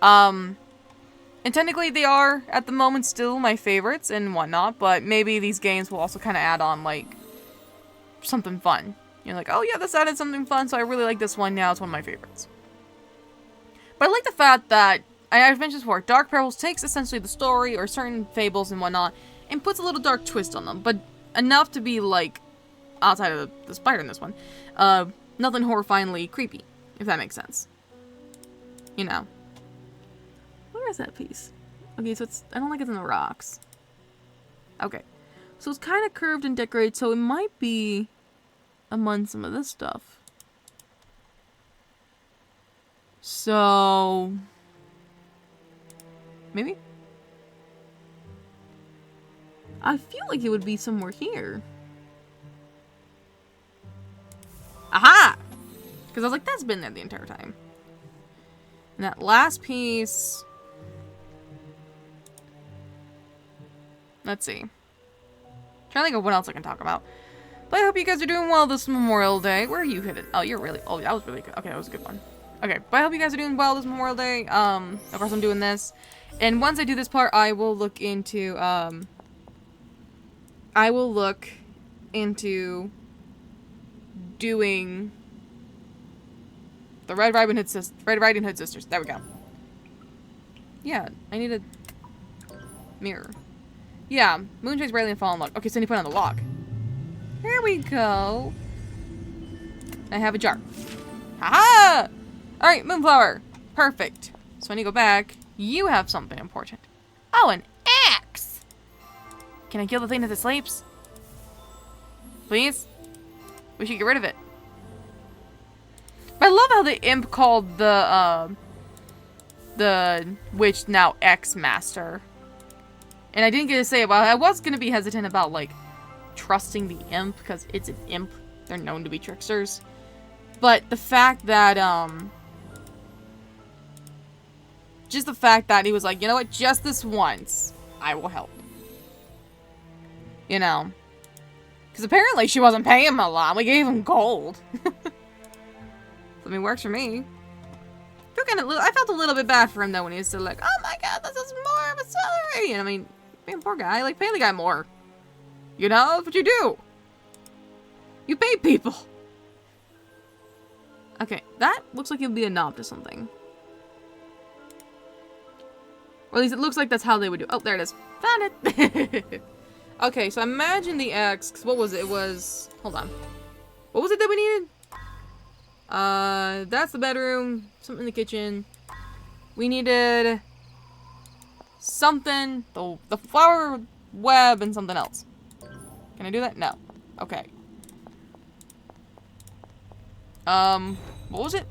And technically they are at the moment still my favorites and whatnot. But maybe these games will also kind of add on like something fun. You're like, oh yeah, this added something fun, so I really like this one. Now it's one of my favorites. But I like the fact that I've mentioned before, Dark Parables takes essentially the story or certain fables and whatnot and puts a little dark twist on them, but enough to be like, outside of the spider in this one, nothing horrifyingly creepy, if that makes sense. You know. Where is that piece? Okay, so I don't think it's in the rocks. Okay. So it's kind of curved and decorated, so it might be among some of this stuff. So maybe? I feel like it would be somewhere here. Aha! Because I was like, that's been there the entire time. And that last piece... Let's see. Trying to think of what else I can talk about. But I hope you guys are doing well this Memorial Day. Where are you hidden? Oh, you're really... Oh, that was really good. Okay, that was a good one. Okay, but I hope you guys are doing well this Memorial Day. Of course I'm doing this. And once I do this part, I will look into, doing the Red Riding Hood Sisters. There we go. Yeah, I need a mirror. Yeah, Moonshine's Bradley and Fallen Log. Okay, so I need to put it on the log. Here we go. I have a jar. Haha! Alright, Moonflower. Perfect. So when you go back, you have something important. Oh, an axe! Can I kill the thing as it sleeps? Please? We should get rid of it. But I love how the imp called the witch now X-Master. And I didn't get to say it, but I was going to be hesitant about, like, trusting the imp, because it's an imp. They're known to be tricksters. But the fact that, just the fact that he was like, you know what, just this once, I will help. You know? Because apparently she wasn't paying him a lot. We gave him gold. I mean, works for me. I felt a little bit bad for him, though, when he was still like, oh my god, this is more of a salary. And I mean, man, poor guy. Like, pay the guy more. You know? That's what you do. You pay people. Okay, that looks like it would be a knob to something. Or at least it looks like that's how they would do. Oh, there it is. Found it. Okay, so imagine the X. Cause what was it? It was... Hold on. What was it that we needed? That's the bedroom. Something in the kitchen. We needed... something. The flower web and something else. Can I do that? No. Okay. What was it?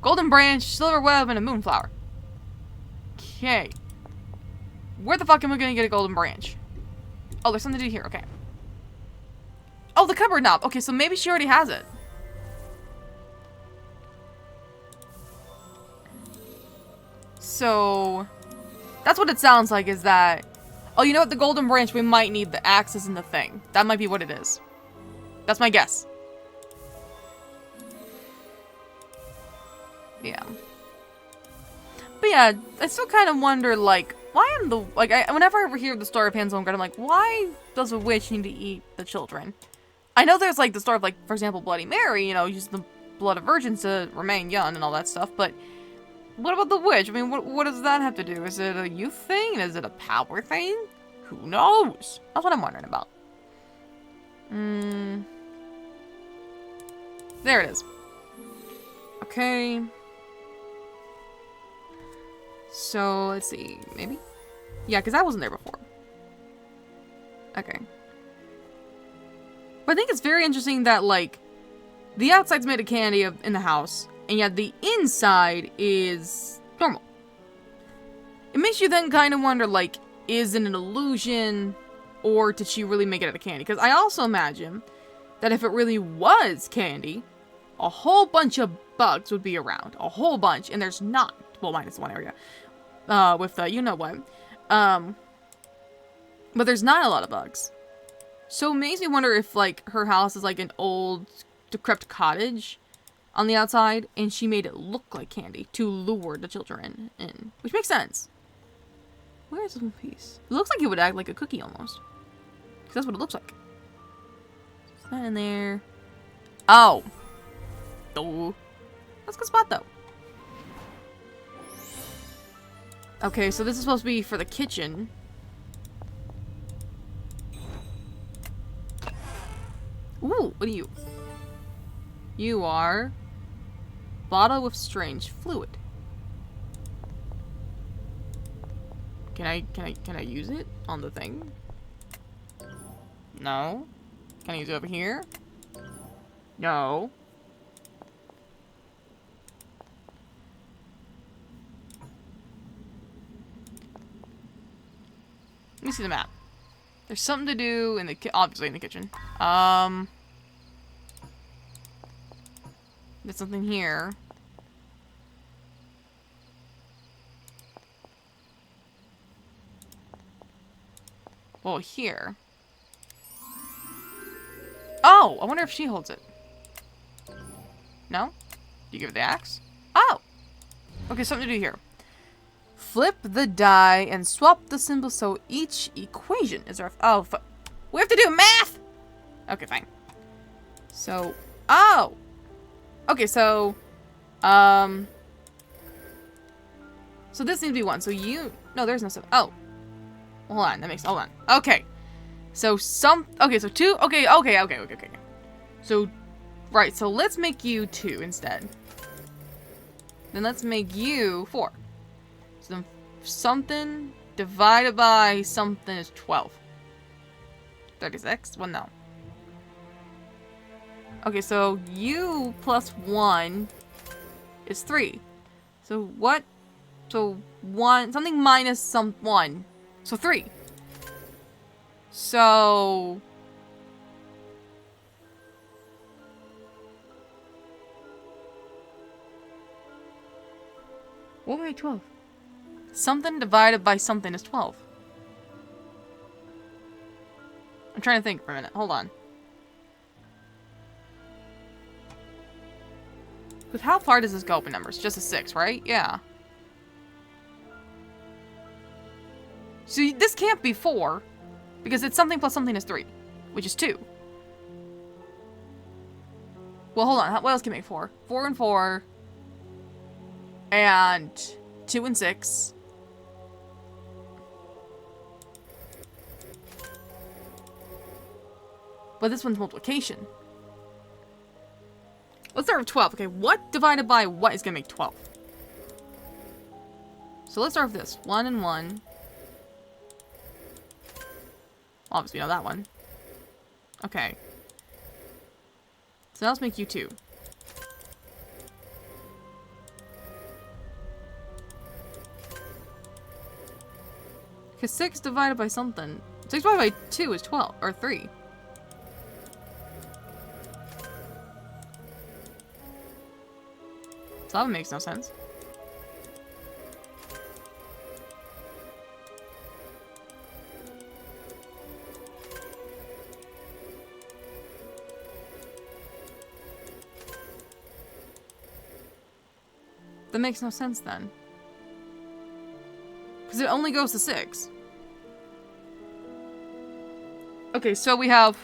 Golden branch, silver web, and a moonflower. Okay. Where the fuck am I gonna get a golden branch? Oh, there's something to do here. Okay. Oh, the cupboard knob. Okay, so maybe she already has it. So... that's what it sounds like, is that... Oh, you know what? The golden branch, we might need the axes in the thing. That might be what it is. That's my guess. Yeah. But yeah, I still kind of wonder, like, why am the... like, whenever I ever hear the story of Hansel and Gretel, I'm like, why does a witch need to eat the children? I know there's, like, the story of, like, for example, Bloody Mary, you know, use the blood of virgins to remain young and all that stuff, but... what about the witch? I mean, what does that have to do? Is it a youth thing? Is it a power thing? Who knows? That's what I'm wondering about. There it is. Okay. So, let's see. Maybe? Yeah, because I wasn't there before. Okay. But I think it's very interesting that, like, the outside's made of candy in the house, and yet the inside is normal. It makes you then kind of wonder, like, is it an illusion, or did she really make it out of candy? Because I also imagine that if it really was candy, a whole bunch of bugs would be around. A whole bunch, and there's not. Well, minus one area. With the you-know-what. But there's not a lot of bugs. So it makes me wonder if, like, her house is like an old, decrepit cottage on the outside, and she made it look like candy to lure the children in. Which makes sense. Where is this one piece? It looks like it would act like a cookie almost. Because that's what it looks like. Is that in there? Oh. Oh. That's a good spot, though. Okay, so this is supposed to be for the kitchen. Ooh, what are you? You are... bottle with strange fluid. Can I use it on the thing? No. Can I use it over here? No. Let me see the map. There's something to do in the obviously in the kitchen. There's something here. Well, here. Oh, I wonder if she holds it. No? You give it the axe? Oh! Okay, something to do here. Flip the die and swap the symbol so each equation is our... Oh, we have to do math! Okay, fine. So... Oh! Okay, so... So this needs to be 1. So you... No, there's no stuff. Oh. Hold on, that makes... Hold on. Okay. So Okay, so 2... Okay. So... Right, so let's make you 2 instead. Then let's make you 4. So then something divided by something is 12. 36? Well, no. Okay, so u plus 1 is 3. So what? So 1... Something minus some 1. So 3. So... What would make 12? Something divided by something is 12. I'm trying to think for a minute. Hold on. But how far does this go up in numbers? Just a 6, right? Yeah. So this can't be 4. Because it's something plus something is 3. Which is 2. Well, hold on. What else can make 4? 4 and 4. And 2 and 6. But this one's multiplication. Let's start with 12. Okay, what divided by what is going to make 12? So let's start with this. 1 and 1. Obviously, we know that one. Okay. So now let's make you 2. Because 6 divided by something. 6 divided by 2 is 12. Or 3. So that makes no sense. That makes no sense then. Because it only goes to 6. Okay, so we have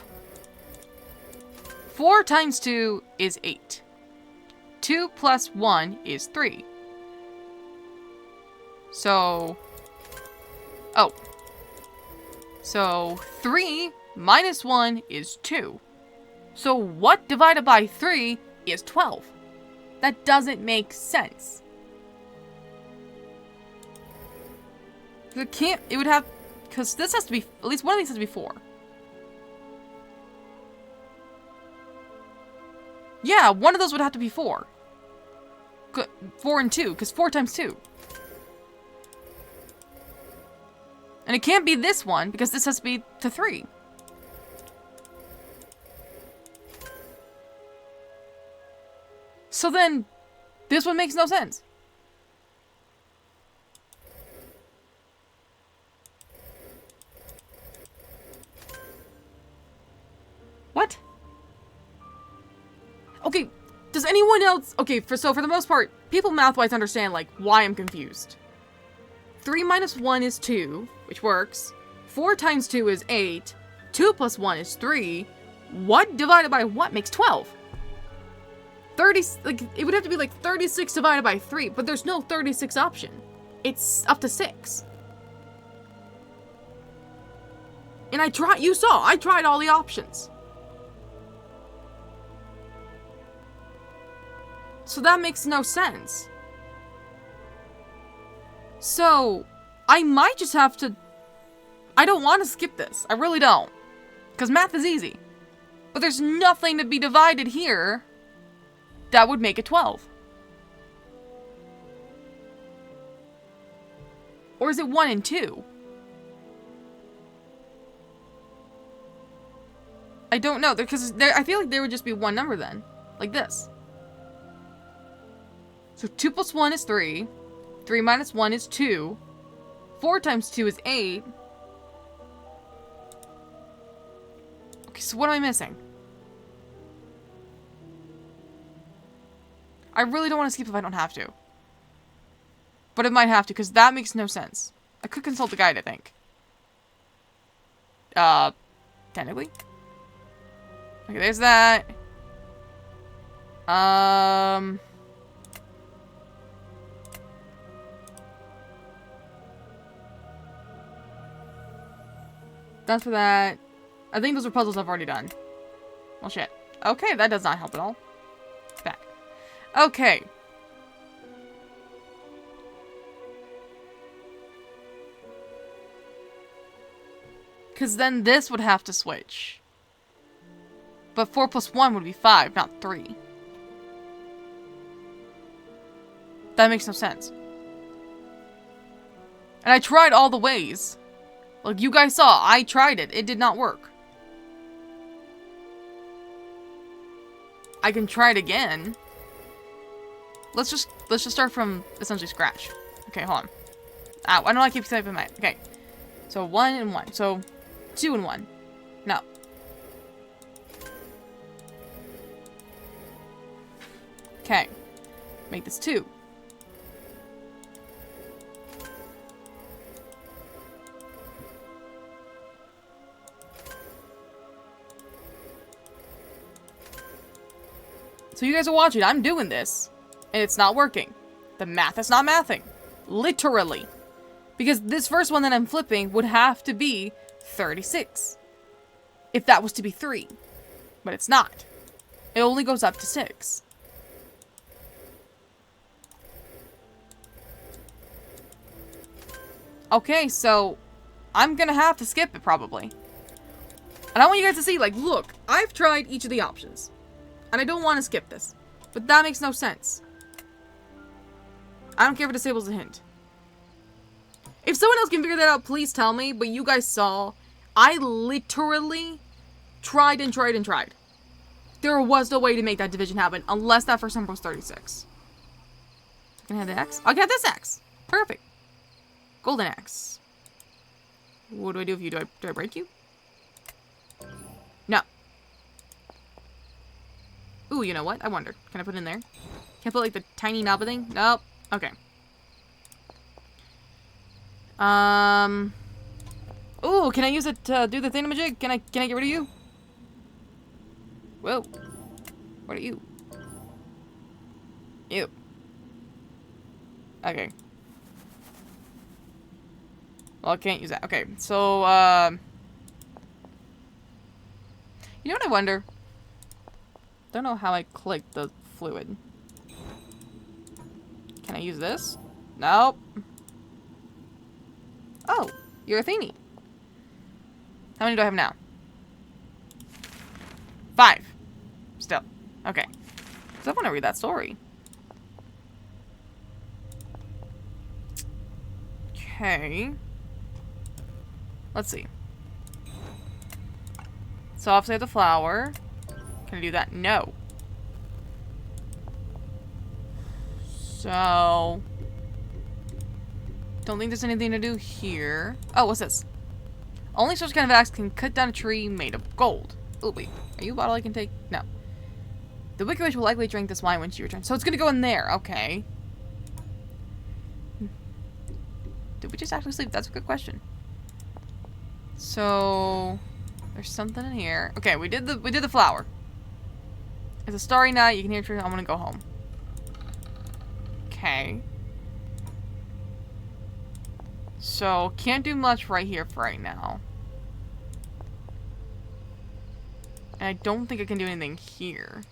4 times 2 is 8. 2 plus 1 is 3. So... Oh. So 3 minus 1 is 2. So what divided by 3 is 12? That doesn't make sense. It can't, it would have, because this has to be, at least one of these has to be 4. Yeah, one of those would have to be 4. 4 and 2, because 4 times 2. And it can't be this one, because this has to be to 3. So then, this one makes no sense. What? Okay, does anyone else... Okay, so for the most part, people math-wise understand, like, why I'm confused. 3 minus 1 is 2, which works. 4 times 2 is 8. 2 plus 1 is 3. What divided by what makes 12? 30... Like, it would have to be, like, 36 divided by 3, but there's no 36 option. It's up to 6. And I tried... You saw, I tried all the options. So that makes no sense. So, I might just have to... I don't want to skip this. I really don't. Because math is easy. But there's nothing to be divided here that would make it 12. Or is it 1 and 2? I don't know. Because I feel like there would just be one number then. Like this. So 2 plus 1 is 3. 3 minus 1 is 2. 4 times 2 is 8. Okay, so what am I missing? I really don't want to skip if I don't have to. But I might have to, because that makes no sense. I could consult the guide, I think. Technically. Okay, there's that. Done for that. I think those are puzzles I've already done. Well, shit. Okay, that does not help at all. Back. Okay. Because then this would have to switch. But 4 plus 1 would be 5, not 3. That makes no sense. And I tried all the ways. Like you guys saw, I tried it. It did not work. I can try it again. Let's just start from essentially scratch. Okay, hold on. Ow, why don't I keep typing my... Okay. So 1 and 1. So 2 and 1. No. Okay. Make this 2. So you guys are watching. I'm doing this. And it's not working. The math is not mathing. Literally. Because this first one that I'm flipping would have to be 36. If that was to be 3. But it's not. It only goes up to 6. Okay, so I'm gonna have to skip it probably. And I want you guys to see, like, look, I've tried each of the options. And I don't want to skip this. But that makes no sense. I don't care if it disables a hint. If someone else can figure that out, please tell me. But you guys saw, I literally tried and tried and tried. There was no way to make that division happen unless that first number was 36. Can I have the X? I'll get this X. Perfect. Golden X. What do I do with you? Do I break you? No. Ooh, you know what? I wonder. Can I put it in there? Can I put like the tiny knob thing? Nope. Okay. Ooh, can I use it to do the thingamajig? Can I get rid of you? Whoa. What are you? Ew. Okay. Well, I can't use that. Okay, so, you know what I wonder? Don't know how I click the fluid. Can I use this? Nope. Oh, you're a Athene. How many do I have now? 5. Still. Okay. So I want to read that story. Okay. Let's see. So obviously I have the flower. Can I do that? No. So... don't think there's anything to do here. Oh, what's this? Only such kind of axe can cut down a tree made of gold. Oh, wait. Are you a bottle I can take? No. The Wicked Witch will likely drink this wine when she returns. So it's gonna go in there. Okay. Did we just actually sleep? That's a good question. So... there's something in here. Okay, we did the flower. It's a starry night. You can hear tree. I'm gonna go home. Okay. So, can't do much right here for right now. And I don't think I can do anything here.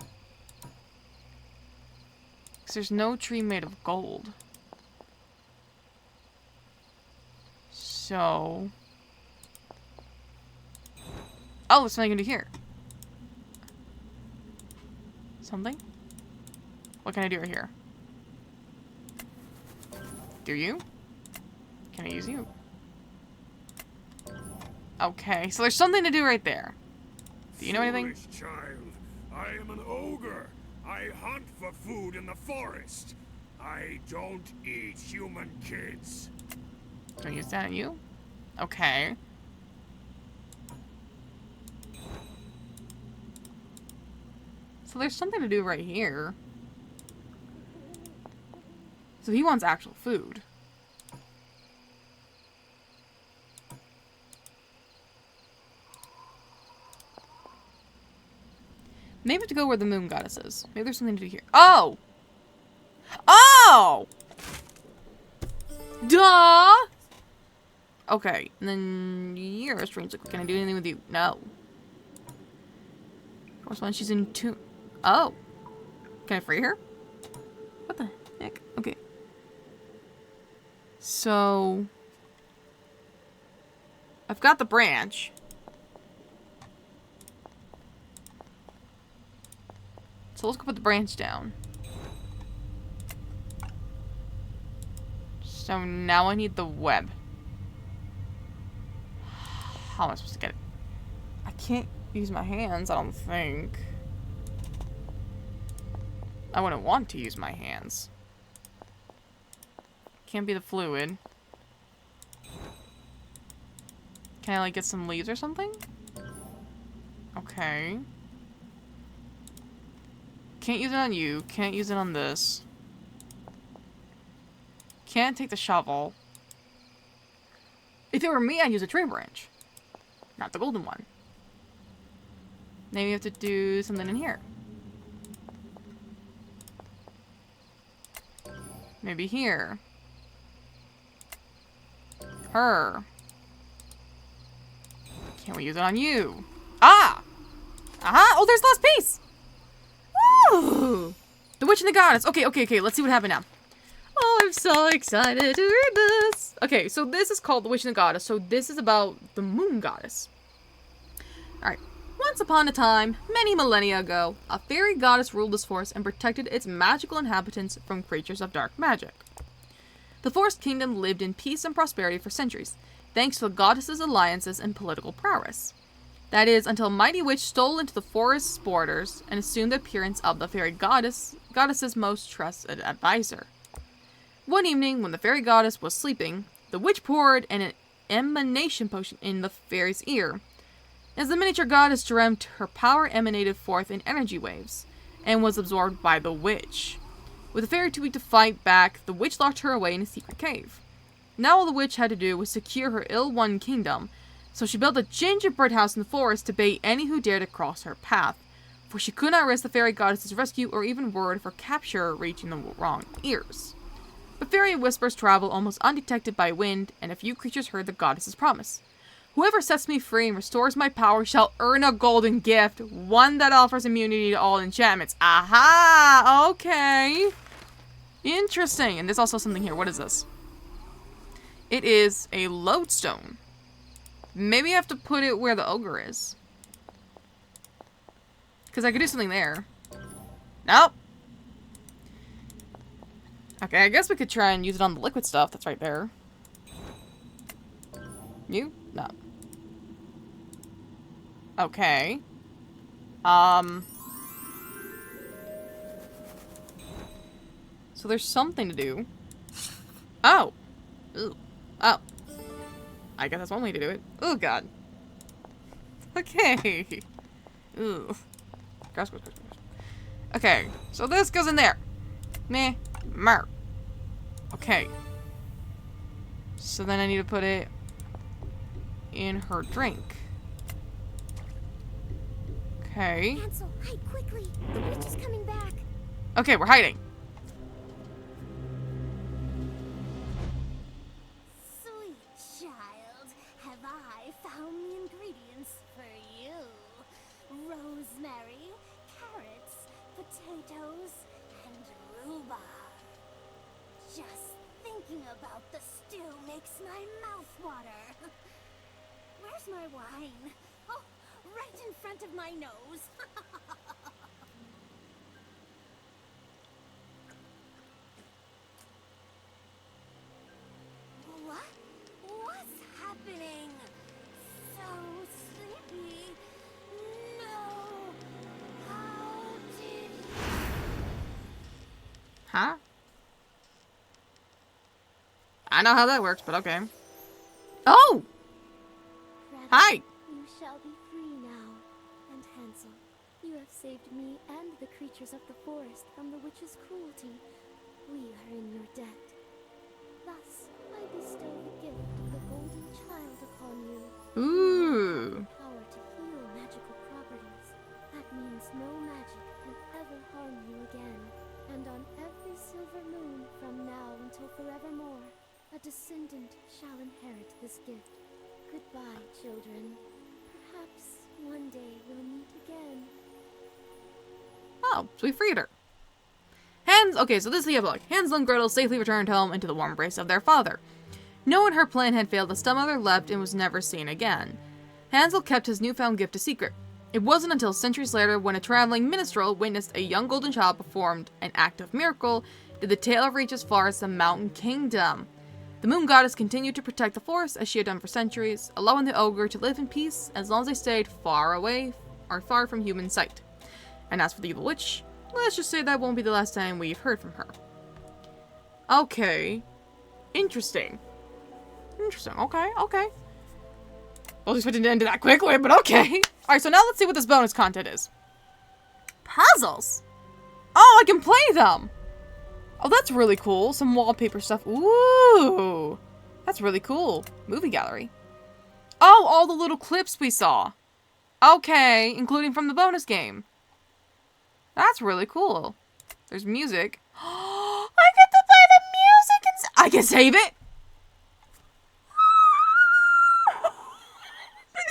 Because there's no tree made of gold. So... oh, there's something I can do here. Something? What can I do right here? Do you? Can I use you? Okay, so there's something to do right there. Do you know anything? Foolish child, I am an ogre. I hunt for food in the forest. I don't eat human kids. Can I use that on you? Okay. So there's something to do right here. So he wants actual food. Maybe we have to go where the moon goddess is. Maybe there's something to do here. Oh! Oh! Duh! Okay, and then you're a strange liquid. Can I do anything with you? No. Correspondence, she's in tune. Oh. Can I free her? What the heck? Okay. So... I've got the branch. So let's go put the branch down. So now I need the web. How am I supposed to get it? I can't use my hands, I don't think. I wouldn't want to use my hands. Can't be the fluid. Can I, like, get some leaves or something? Okay. Can't use it on you. Can't use it on this. Can't take the shovel. If it were me, I'd use a tree branch. Not the golden one. Maybe we have to do something in here. Maybe here. Her. Can't we use it on you? Ah! Aha! Oh, there's the last piece! Woo! The Witch and the Goddess. Okay, okay, okay. Let's see what happened now. Oh, I'm so excited to read this. Okay, so this is called The Witch and the Goddess. So this is about the moon goddess. Alright. Once upon a time, many millennia ago, a fairy goddess ruled this forest and protected its magical inhabitants from creatures of dark magic. The forest kingdom lived in peace and prosperity for centuries, thanks to the goddess's alliances and political prowess. That is, until a mighty witch stole into the forest's borders and assumed the appearance of the fairy goddess's most trusted advisor. One evening, when the fairy goddess was sleeping, the witch poured an emanation potion in the fairy's ear. As the miniature goddess dreamt, her power emanated forth in energy waves, and was absorbed by the witch. With the fairy too weak to fight back, the witch locked her away in a secret cave. Now all the witch had to do was secure her ill-won kingdom, so she built a gingerbread house in the forest to bait any who dared to cross her path, for she could not risk the fairy goddess's rescue or even word of her capture reaching the wrong ears. But fairy whispers travel almost undetected by wind, and a few creatures heard the goddess's promise. Whoever sets me free and restores my power shall earn a golden gift, one that offers immunity to all enchantments. Aha! Okay. Interesting. And there's also something here. What is this? It is a lodestone. Maybe I have to put it where the ogre is. Because I could do something there. Nope. Okay, I guess we could try and use it on the liquid stuff that's right there. You? No. Okay. So there's something to do. Oh. Ooh. Oh. I guess that's one way to do it. Oh, God. Okay. Ooh. Gross. Okay. So this goes in there. Meh. Mer. Okay. So then I need to put it in her drink. Okay. Hansel, hide quickly. The witch is coming back. Okay, we're hiding. Sweet child, have I found the ingredients for you? Rosemary, carrots, potatoes, and rhubarb. Just thinking about the stew makes my mouth water. Where's my wine? Oh, right in front of my nose. What's happening? So sleepy. No. How did Huh? I know how that works, but okay. Oh! Gretel, Hi! You shall be free now. And Hansel, you have saved me and the creatures of the forest from the witch's cruelty. We are in your debt. Thus, I bestow the gift of the golden child upon you. Ooh. Power to heal magical properties. That means no magic can ever harm you again. And on every silver moon from now until forevermore, a descendant shall inherit this gift. Goodbye, children. Perhaps one day we'll meet again. Oh, so we freed her. Okay, so this is the epilogue. Hansel and Gretel safely returned home into the warm embrace of their father. Knowing her plan had failed, the stepmother left and was never seen again. Hansel kept his newfound gift a secret. It wasn't until centuries later, when a traveling minstrel witnessed a young golden child performed an act of miracle, did the tale reach as far as the Mountain Kingdom. The moon goddess continued to protect the forest as she had done for centuries, allowing the ogre to live in peace as long as they stayed far away or far from human sight. And as for the evil witch, let's just say that won't be the last time we've heard from her. Okay. Interesting. Okay. I was expecting to end it that quickly, but okay. Alright, so now let's see what this bonus content is. Puzzles! Oh, I can play them! Oh, that's really cool. Some wallpaper stuff. Ooh! That's really cool. Movie gallery. Oh, all the little clips we saw. Okay, including from the bonus game. That's really cool. There's music. I get to play the music and I can save it!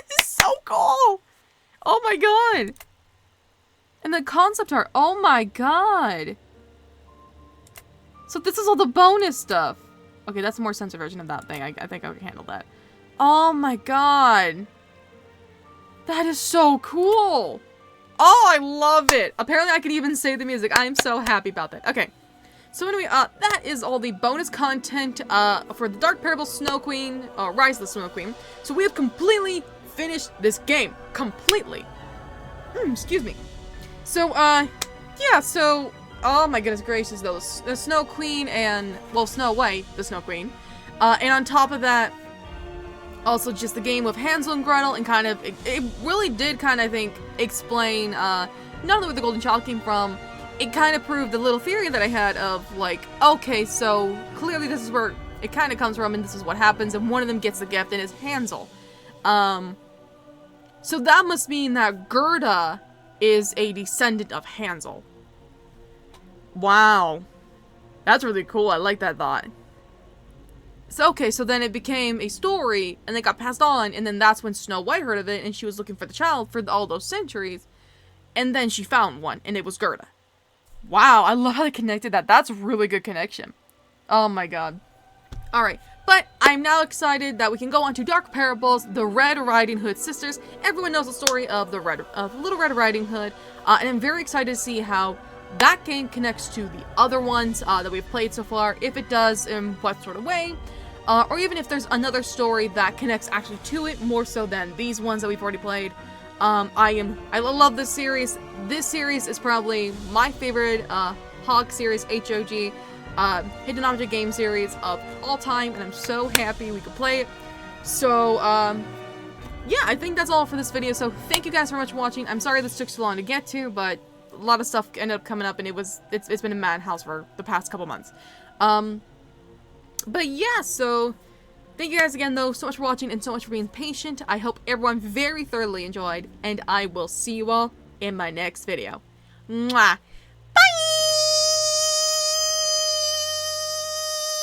This is so cool! Oh my god! And the concept art, oh my god! So this is all the bonus stuff. Okay, that's a more censored version of that thing. I think I can handle that. Oh my god! That is so cool! Oh, I love it! Apparently I can even save the music. I'm so happy about that. Okay. So anyway, that is all the bonus content for the Dark Parable Snow Queen, Rise of the Snow Queen. So we have completely finished this game. Completely. Excuse me. So, yeah, so, oh my goodness gracious, though, the Snow Queen and, well, Snow White, the Snow Queen, and on top of that, also just the game of Hansel and Gretel, and kind of, it really did kind of, I think, explain, not only where the Golden Child came from, it kind of proved the little theory that I had of, like, okay, so, clearly this is where it kind of comes from, and this is what happens, and one of them gets the gift, and it's Hansel. So that must mean that Gerda is a descendant of Hansel. Wow. That's really cool. I like that thought. So, okay, so then it became a story, and it got passed on, and then that's when Snow White heard of it, and she was looking for the child for all those centuries, and then she found one, and it was Gerda. Wow, I love how they connected that. That's a really good connection. Oh my god. Alright, but I'm now excited that we can go on to Dark Parables, the Red Riding Hood sisters. Everyone knows the story of Little Red Riding Hood, and I'm very excited to see how that game connects to the other ones that we've played so far, if it does, in what sort of way, or even if there's another story that connects actually to it, more so than these ones that we've already played. I love this series. This series is probably my favorite HOG series, HOG, hidden object game series of all time, and I'm so happy we could play it. So, yeah, I think that's all for this video, so thank you guys very much for watching. I'm sorry this took so long to get to, but a lot of stuff ended up coming up, and it's been a madhouse for the past couple months. But yeah, so thank you guys again, though, so much for watching and so much for being patient. I hope everyone very thoroughly enjoyed, and I will see you all in my next video. Mwah!